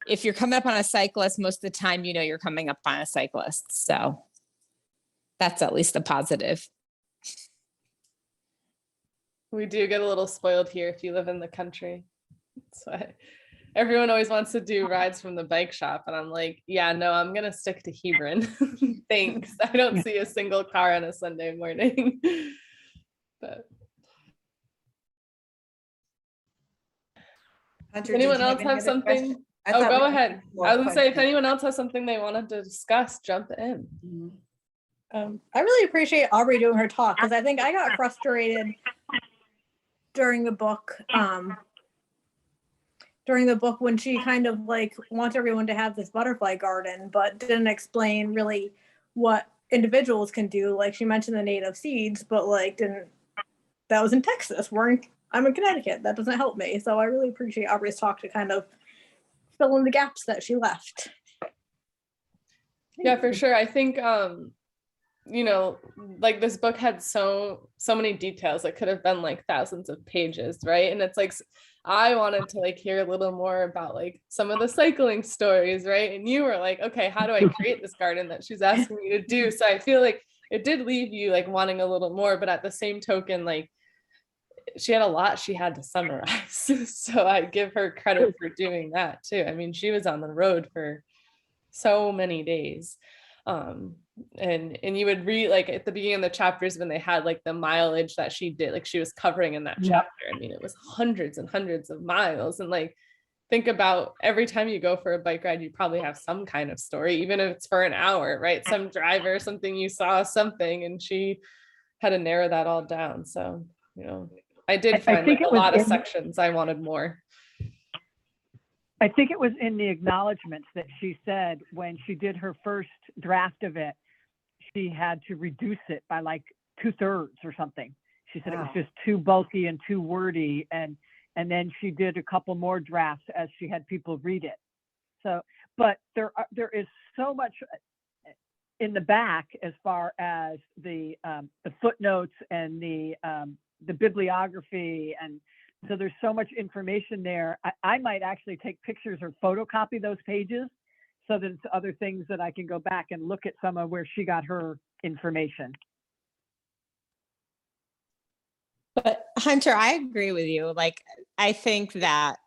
if you're coming up on a cyclist, most of the time, you're coming up on a cyclist. So that's at least a positive. We do get a little spoiled here if you live in the country. So everyone always wants to do rides from the bike shop. And I'm like, yeah, no, I'm going to stick to Hebron. Thanks. I don't see a single car on a Sunday morning. But Hunter, anyone did you else any have other something? question? I Oh, thought go we had ahead. more I was gonna say, if questions. anyone else has something they wanted to discuss, jump in. I really appreciate Aubrey doing her talk, because I think I got frustrated during the book. When she kind of wants everyone to have this butterfly garden, but didn't explain really what individuals can do. She mentioned the native seeds, but that was in Texas. I'm in Connecticut. That doesn't help me. So I really appreciate Aubrey's talk to kind of fill in the gaps that she left. Yeah, for sure. I think this book had so many details. It could have been thousands of pages, right? And it's I wanted to hear a little more about some of the cycling stories, right? And you were okay, how do I create this garden that she's asking me to do? So I feel it did leave you wanting a little more, but at the same token, she had a lot she had to summarize. So I give her credit for doing that too. I mean, she was on the road for so many days. And you would read at the beginning of the chapters when they had the mileage that she did, she was covering in that chapter. I mean, it was hundreds and hundreds of miles. And think about every time you go for a bike ride, you probably have some kind of story, even if it's for an hour, right? Some driver, something you saw, something, and she had to narrow that all down. So, I did find a lot of sections I wanted more. I think it was in the acknowledgments that she said when she did her first draft of it, she had to reduce it by 2/3 or something. She said it was just too bulky and too wordy. And then she did a couple more drafts as she had people read it. So, but there is so much in the back as far as the footnotes and the bibliography, and so there's so much information there. I might actually take pictures or photocopy those pages so that it's other things that I can go back and look at some of where she got her information. But Hunter, I agree with you. I think that,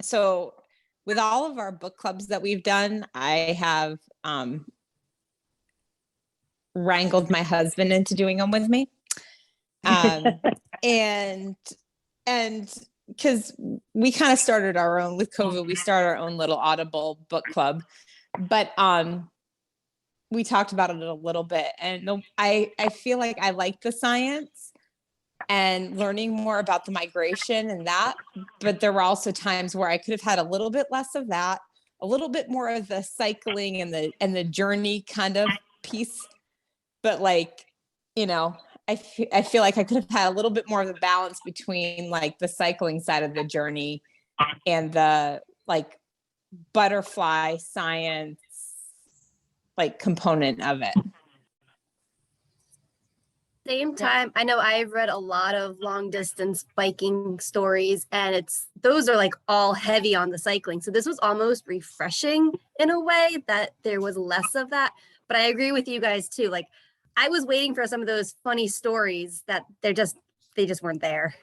so with all of our book clubs that we've done, I have wrangled my husband into doing them with me. And because we kind of started our own with COVID, we started our own little Audible book club, but we talked about it a little bit, and I feel like I like the science and learning more about the migration and that, but there were also times where I could have had a little bit less of that, a little bit more of the cycling and the journey kind of piece, but I feel like I could have had a little bit more of the balance between the cycling side of the journey and the butterfly science component of it. same time, I know I've read a lot of long distance biking stories, and those are like all heavy on the cycling. So this was almost refreshing in a way that there was less of that. But I agree with you guys too. Like I was waiting for some of those funny stories that they just weren't there.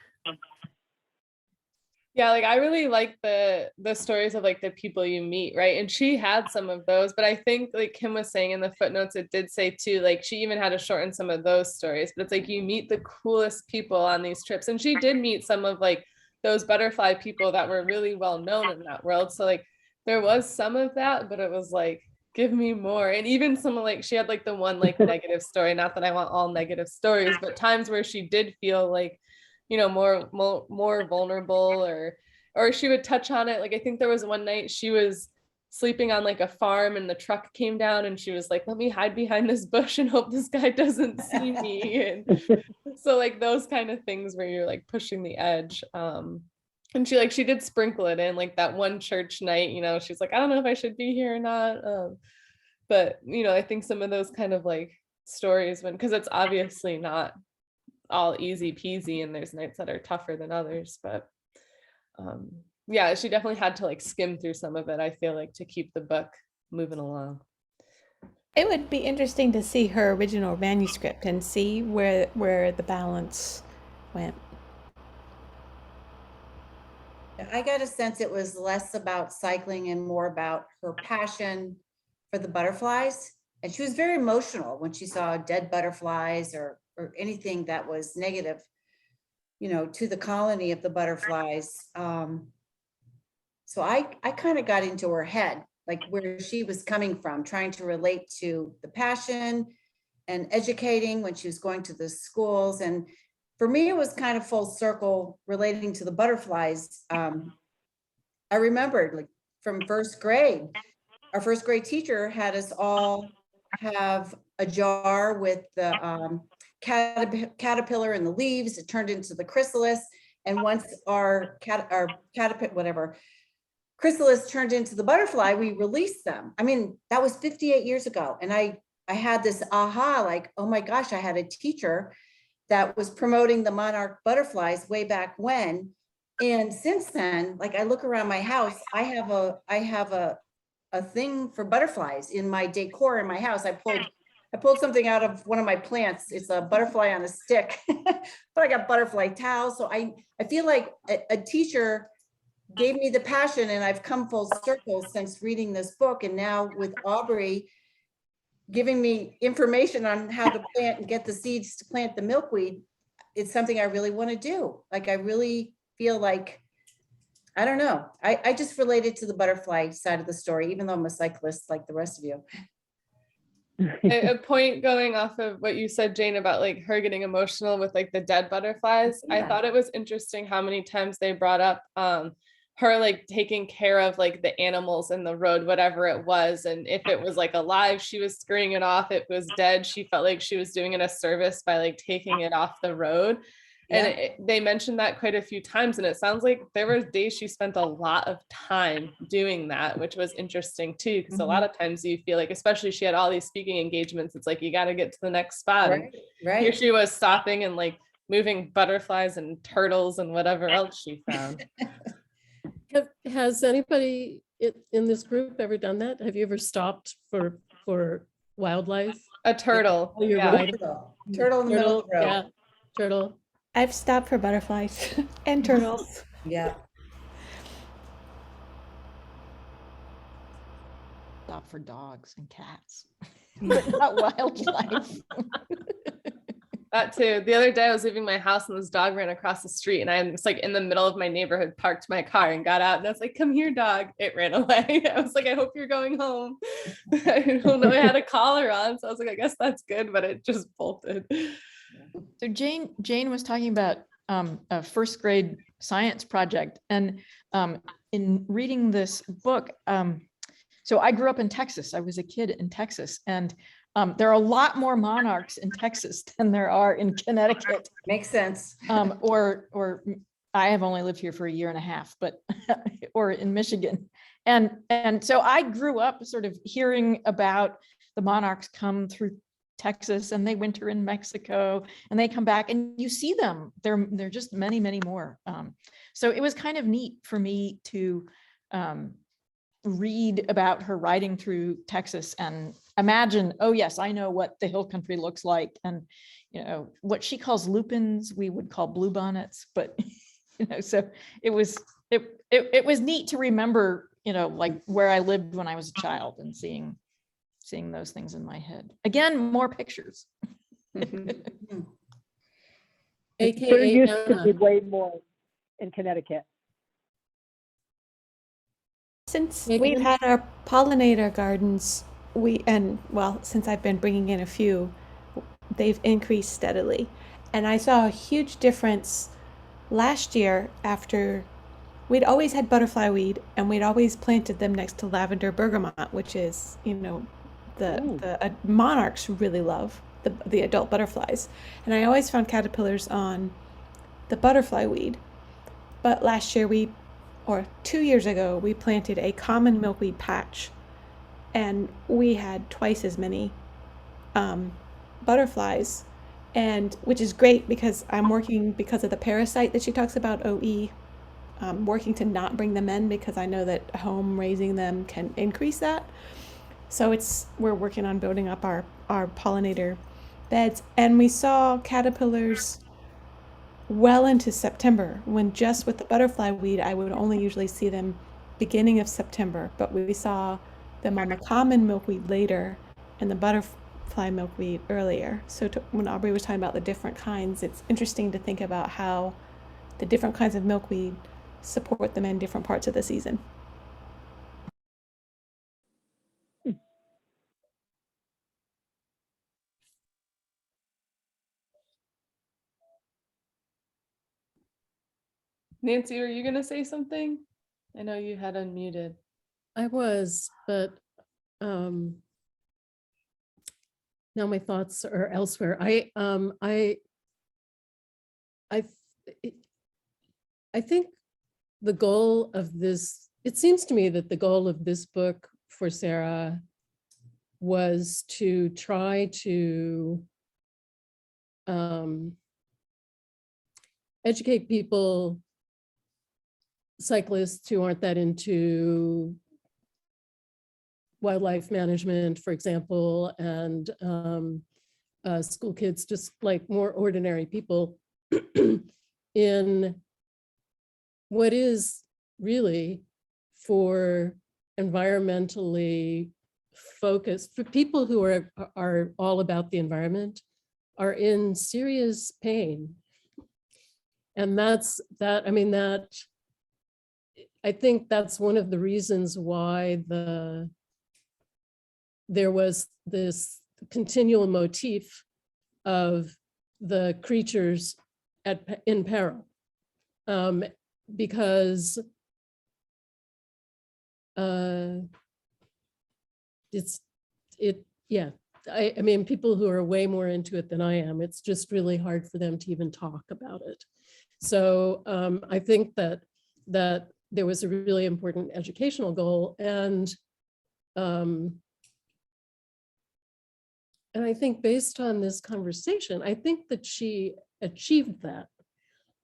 Yeah, like I really like the stories of like the people you meet, right? And she had some of those, but I think like Kim was saying in the footnotes, it did say too, like she even had to shorten some of those stories, but it's like you meet the coolest people on these trips. And she did meet some of like those butterfly people that were really well known in that world. So like there was some of that, but it was like, give me more. And even some like she had like the one like negative story, not that I want all negative stories, but times where she did feel like, you know, more vulnerable, or she would touch on it. Like I think there was one night she was sleeping on like a farm and the truck came down and she was like, let me hide behind this bush and hope this guy doesn't see me. And so like those kind of things where you're like pushing the edge. And she did sprinkle it in like that one church night, you know, she's like, I don't know if I should be here or not. But you know, I think some of those kind of like stories because it's obviously not all easy peasy and there's nights that are tougher than others, but yeah, she definitely had to like skim through some of it, I feel like, to keep the book moving along. It would be interesting to see her original manuscript and see where the balance went. I got a sense it was less about cycling and more about her passion for the butterflies. And she was very emotional when she saw dead butterflies or anything that was negative, you know, to the colony of the butterflies. So I kind of got into her head, like where she was coming from, trying to relate to the passion and educating when she was going to the schools. And for me, it was kind of full circle relating to the butterflies. I remembered like from first grade, our first grade teacher had us all have a jar with the caterpillar and the leaves. It turned into the chrysalis. And once our caterpillar, whatever, chrysalis turned into the butterfly, we released them. I mean, that was 58 years ago. And I had this aha, like, oh my gosh, I had a teacher that was promoting the monarch butterflies way back when. And since then, like I look around my house, I have a thing for butterflies in my decor in my house. I pulled something out of one of my plants. It's a butterfly on a stick, but I got butterfly towels. So I feel like a teacher gave me the passion, and I've come full circle since reading this book. And now with Aubrey giving me information on how to plant and get the seeds to plant the milkweed, it's something I really want to do. Like I really feel like, I don't know. I just related to the butterfly side of the story, even though I'm a cyclist like the rest of you. A point going off of what you said, Jane, about like her getting emotional with like the dead butterflies. Yeah. I thought it was interesting how many times they brought up her like taking care of like the animals in the road, whatever it was. And if it was like alive, she was scurrying it off. If it was dead, she felt like she was doing it a service by like taking it off the road. Yeah. And they mentioned that quite a few times. And it sounds like there were days she spent a lot of time doing that, which was interesting too. Because a lot of times you feel like, especially she had all these speaking engagements, it's like, you got to get to the next spot. Right, right. Here she was stopping and like moving butterflies and turtles and whatever else she found. Has anybody in this group ever done that? Have you ever stopped for wildlife? A turtle. Oh, you're yeah. right. Turtle in the middle of the road. Yeah, turtle. I've stopped for butterflies and turtles. Yeah. Stop for dogs and cats, but not wildlife. That too. The other day I was leaving my house and this dog ran across the street, and I was like in the middle of my neighborhood, parked my car and got out, and I was like, come here, dog. It ran away. I was like, I hope you're going home. I don't know, I had a collar on, so I was like, I guess that's good, but it just bolted. So Jane was talking about a first grade science project, and in reading this book, so I grew up in Texas. I was a kid in Texas, and there are a lot more monarchs in Texas than there are in Connecticut. Makes sense. Or I have only lived here for a year and a half, but or in Michigan, and so I grew up sort of hearing about the monarchs come through Texas and they winter in Mexico and they come back and you see them. They're just many, many more. So it was kind of neat for me to read about her riding through Texas and imagine, oh yes, I know what the hill country looks like. And, you know, what she calls lupins, we would call bluebonnets, but, you know, so it was neat to remember, you know, like where I lived when I was a child and seeing those things in my head. Again, more pictures. There AKA used to be Anna. way more in Connecticut. Since Megan? we've had our pollinator gardens, since I've been bringing in a few, they've increased steadily. And I saw a huge difference last year after we'd always had butterfly weed and we'd always planted them next to lavender bergamot, which is, you know, the monarchs really love the adult butterflies. And I always found caterpillars on the butterfly weed. But last year or 2 years ago, we planted a common milkweed patch and we had twice as many butterflies, and which is great because I'm working, because of the parasite that she talks about, OE, working to not bring them in because I know that home raising them can increase that. So we're working on building up our pollinator beds, and we saw caterpillars well into September, when just with the butterfly weed, I would only usually see them beginning of September, but we saw them on the common milkweed later and the butterfly milkweed earlier. So when Aubrey was talking about the different kinds, it's interesting to think about how the different kinds of milkweed support them in different parts of the season. Nancy, were you going to say something? I know you had unmuted. I was, but now my thoughts are elsewhere. I think the goal of this, it seems to me that the goal of this book for Sarah was to try to educate people, cyclists who aren't that into wildlife management, for example, and school kids, just like more ordinary people, in what is really for environmentally focused, for people who are all about the environment, are in serious pain. And I think that's one of the reasons why there was this continual motif of the creatures in peril, because I mean, people who are way more into it than I am, it's just really hard for them to even talk about it. So I think that there was a really important educational goal, and I think based on this conversation, I think that she achieved that.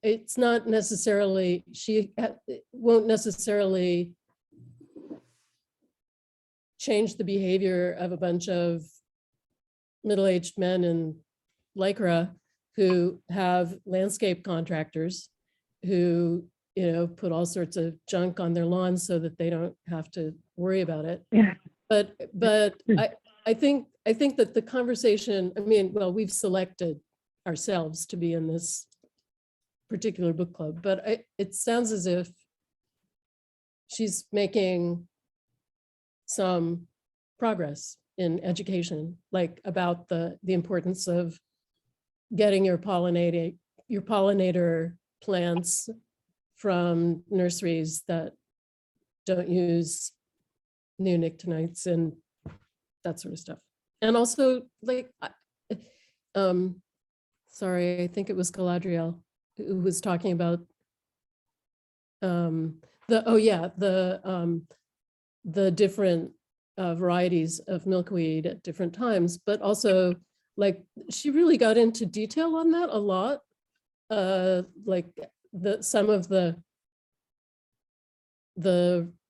It's not necessarily, she won't necessarily change the behavior of a bunch of middle-aged men in Lycra who have landscape contractors who, you know, put all sorts of junk on their lawns so that they don't have to worry about it. Yeah. But I think that the conversation, I mean, well, we've selected ourselves to be in this particular book club, but it sounds as if she's making some progress in education, like about the importance of getting your pollinator plants from nurseries that don't use neonicotinoids and that sort of stuff. And also, like, sorry, I think it was Galadriel who was talking about the different varieties of milkweed at different times, but also like she really got into detail on that a lot. Like some of the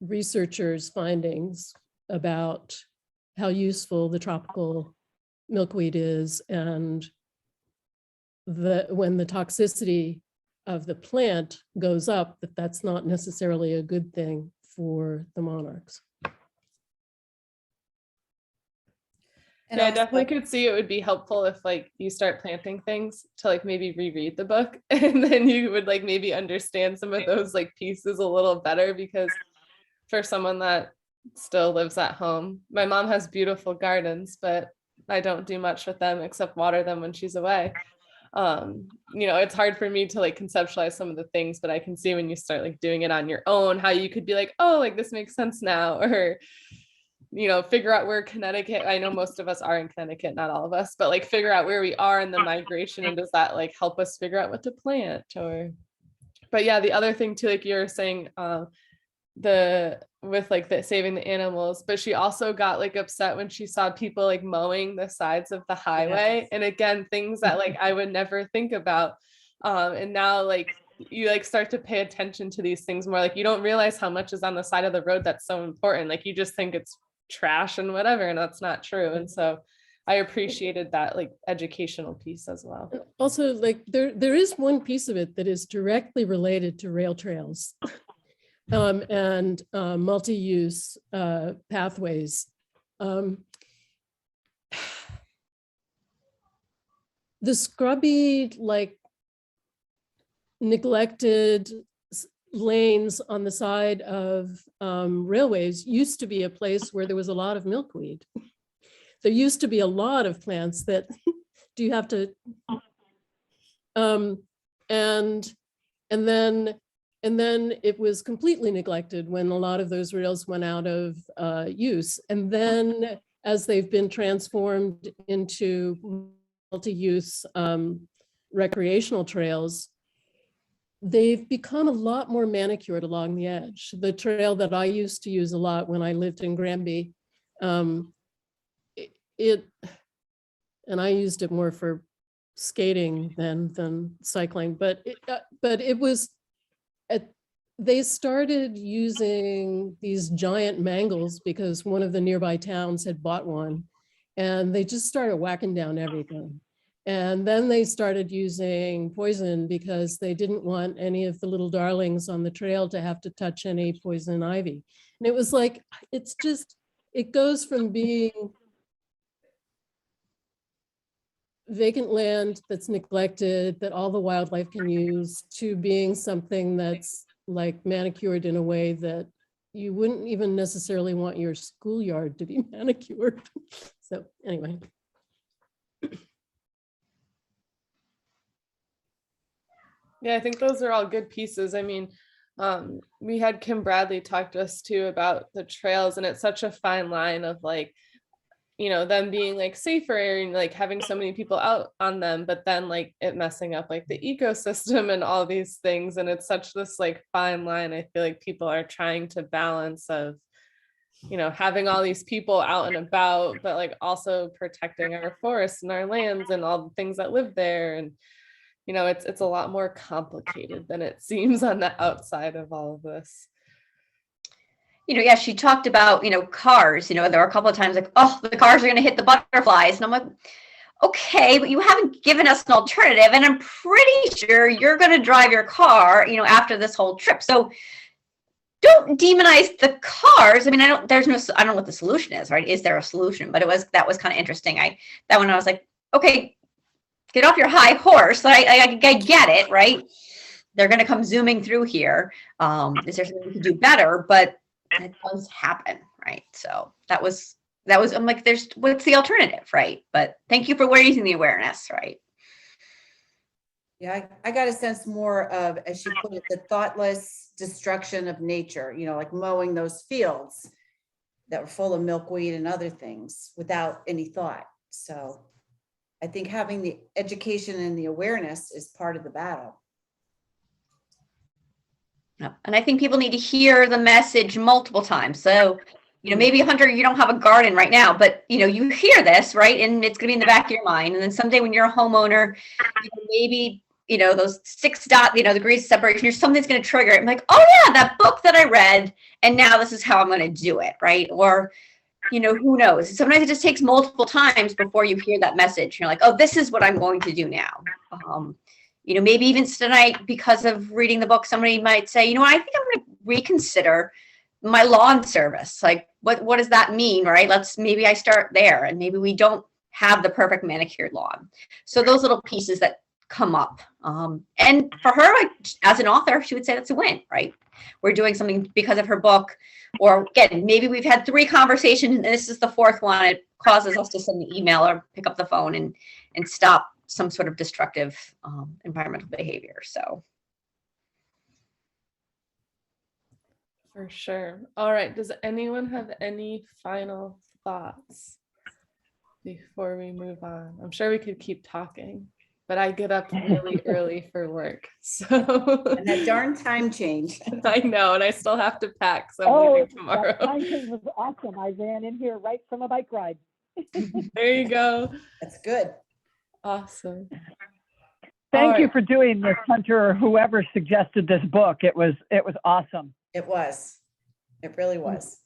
researchers' findings about how useful the tropical milkweed is, and when the toxicity of the plant goes up, that's not necessarily a good thing for the monarchs. And Yeah, I also- definitely could see it would be helpful if like you start planting things to like maybe reread the book, and then you would like maybe understand some of those like pieces a little better, because for someone that still lives at home, my mom has beautiful gardens, but I don't do much with them except water them when she's away. You know, it's hard for me to like conceptualize some of the things, but I can see when you start like doing it on your own, how you could be like, oh, like this makes sense now, or you know, figure out where Connecticut, I know most of us are in Connecticut, not all of us, but like figure out where we are in the migration, and does that like help us figure out what to plant? Or, but yeah, the other thing too, like you were saying, with like the saving the animals, but she also got like upset when she saw people like mowing the sides of the highway. Yes. And again, things that like I would never think about. And now like you like start to pay attention to these things more. Like you don't realize how much is on the side of the road that's so important. Like you just think it's trash and whatever, and that's not true. And so I appreciated that like educational piece as well. Also, like there is one piece of it that is directly related to rail trails and multi-use pathways. The scrubby, like neglected lanes on the side of railways used to be a place where there was a lot of milkweed. There used to be a lot of plants that do you have to and then it was completely neglected when a lot of those rails went out of use. And then as they've been transformed into multi-use recreational trails, they've become a lot more manicured along the edge. The trail that I used to use a lot when I lived in Granby, and I used it more for skating than cycling, but it was, they started using these giant mangles because one of the nearby towns had bought one, and they just started whacking down everything. And then they started using poison because they didn't want any of the little darlings on the trail to have to touch any poison ivy. And it was like, it's just, it goes from being vacant land that's neglected, that all the wildlife can use, to being something that's like manicured in a way that you wouldn't even necessarily want your schoolyard to be manicured. So anyway. Yeah, I think those are all good pieces. I mean, we had Kim Bradley talk to us too about the trails, and it's such a fine line of like, you know, them being like safer and like having so many people out on them, but then like it messing up like the ecosystem and all these things. And it's such this like fine line. I feel like people are trying to balance of, you know, having all these people out and about, but like also protecting our forests and our lands and all the things that live there. And you know, it's a lot more complicated than it seems on the outside of all of this. You know, yeah, she talked about, you know, cars, you know, there were a couple of times like, oh, the cars are going to hit the butterflies. And I'm like, okay, but you haven't given us an alternative. And I'm pretty sure you're going to drive your car, you know, after this whole trip. So don't demonize the cars. I mean, I don't know what the solution is, right? Is there a solution? But that was kind of interesting. That one I was like, okay, get off your high horse. I get it, right? They're going to come zooming through here. Is there something we can do better? But it does happen, right? So that was. I'm like, what's the alternative, right? But thank you for raising the awareness, right? Yeah, I got a sense more of, as she put it, the thoughtless destruction of nature. You know, like mowing those fields that were full of milkweed and other things without any thought. So I think having the education and the awareness is part of the battle. And I think people need to hear the message multiple times. So You know, maybe Hunter, you don't have a garden right now, but you know, you hear this, right? And it's gonna be in the back of your mind. And then someday when you're a homeowner, maybe, you know, those 6 degrees of separation, or something's gonna trigger it. I'm like, oh yeah, that book that I read, and now this is how I'm gonna do it, right? Or, you know, who knows? Sometimes it just takes multiple times before you hear that message. You're like, oh, this is what I'm going to do now. You know, maybe even tonight, because of reading the book, somebody might say, you know, I think I'm going to reconsider my lawn service. Like, what does that mean, right? Maybe I start there, and maybe we don't have the perfect manicured lawn. So those little pieces that come up. And for her, as an author, she would say that's a win, right? We're doing something because of her book. Or again, maybe we've had 3 conversations and this is the 4th one. It causes us to send an email or pick up the phone and stop some sort of destructive environmental behavior. So. For sure. All right. Does anyone have any final thoughts before we move on? I'm sure we could keep talking, but I get up really early for work. So And that darn time change. I know, and I still have to pack, so I'm leaving tomorrow. That time change was awesome. I ran in here right from a bike ride. There you go. That's good. Awesome. Thank you for doing this, Hunter, or whoever suggested this book. It was awesome. It was. It really was.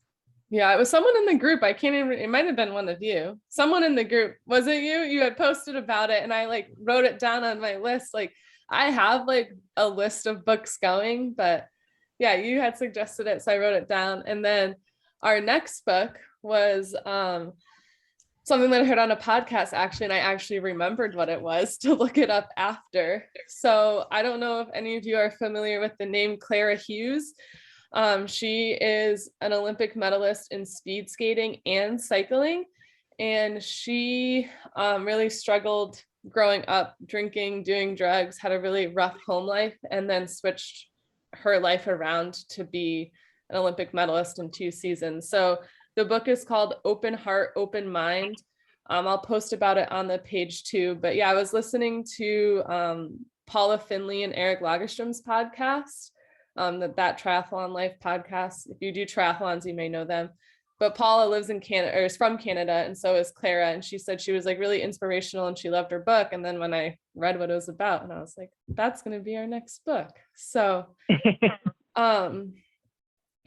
Yeah, it was someone in the group. I can't even, it might have been one of you. Someone in the group. Was it you? You had posted about it and I like wrote it down on my list. Like I have like a list of books going, but yeah, you had suggested it. So I wrote it down. And then our next book was something that I heard on a podcast actually, and I actually remembered what it was to look it up after. So I don't know if any of you are familiar with the name Clara Hughes. She is an Olympic medalist in speed skating and cycling, and she really struggled growing up, drinking, doing drugs, had a really rough home life, and then switched her life around to be an Olympic medalist in 2 seasons. So the book is called Open Heart, Open Mind. I'll post about it on the page too. But yeah, I was listening to Paula Finley and Eric Lagerstrom's podcast, that Triathlon Life podcast. If you do triathlons, you may know them. But Paula lives in Canada, or is from Canada, and so is Clara. And she said she was like really inspirational and she loved her book. And then when I read what it was about, and I was like, that's going to be our next book. So,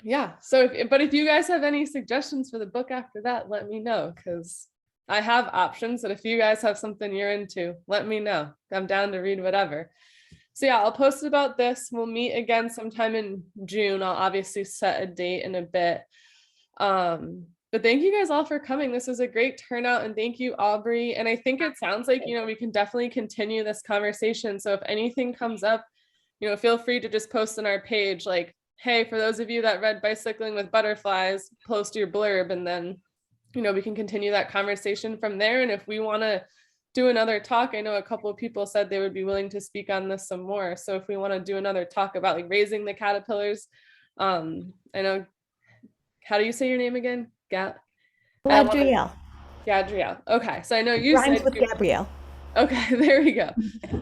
yeah. So, but if you guys have any suggestions for the book after that, let me know, because I have options. But if you guys have something you're into, let me know. I'm down to read whatever. So yeah, I'll post about this. We'll meet again sometime in June. I'll obviously set a date in a bit. But thank you guys all for coming. This was a great turnout, and thank you, Aubrey. And I think it sounds like, you know, we can definitely continue this conversation. So if anything comes up, you know, feel free to just post on our page, like, hey, for those of you that read Bicycling with Butterflies, post your blurb, and then, you know, we can continue that conversation from there. And if we want to do another talk, I know a couple of people said they would be willing to speak on this some more. So if we want to do another talk about like raising the caterpillars, I know, how do you say your name again? Gadriel. Gadriel. Okay, so I know you Rhymes said with Gabrielle. Okay, there we go.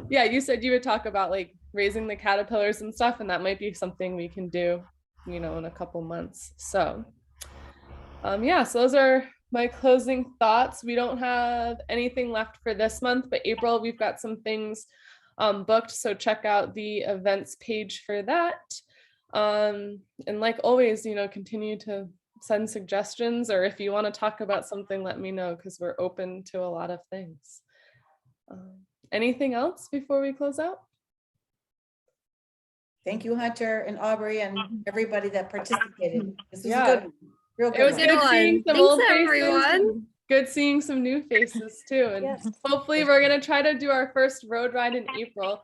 Yeah, you said you would talk about like raising the caterpillars and stuff, and that might be something we can do, you know, in a couple months. So yeah, so those are my closing thoughts. We don't have anything left for this month, but April, we've got some things booked, so check out the events page for that. And like always, you know, continue to send suggestions, or if you want to talk about something, let me know, because we're open to a lot of things. Anything else before we close out? Thank you, Hunter and Aubrey and everybody that participated. This was a good one. Real good. It was one. good seeing some old faces. Everyone. Good seeing some new faces too. And hopefully we're going to try to do our first road ride in April.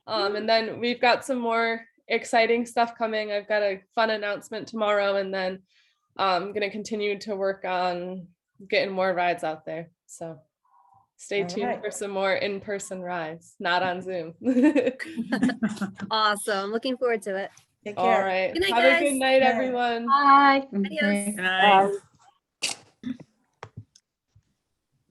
And then we've got some more exciting stuff coming. I've got a fun announcement tomorrow, and then I'm going to continue to work on getting more rides out there. So stay tuned for some more in-person rides, not on Zoom. Awesome. Looking forward to it. Take care. All right. Good night, Have guys. a good night, everyone. Bye. Adios. Good night.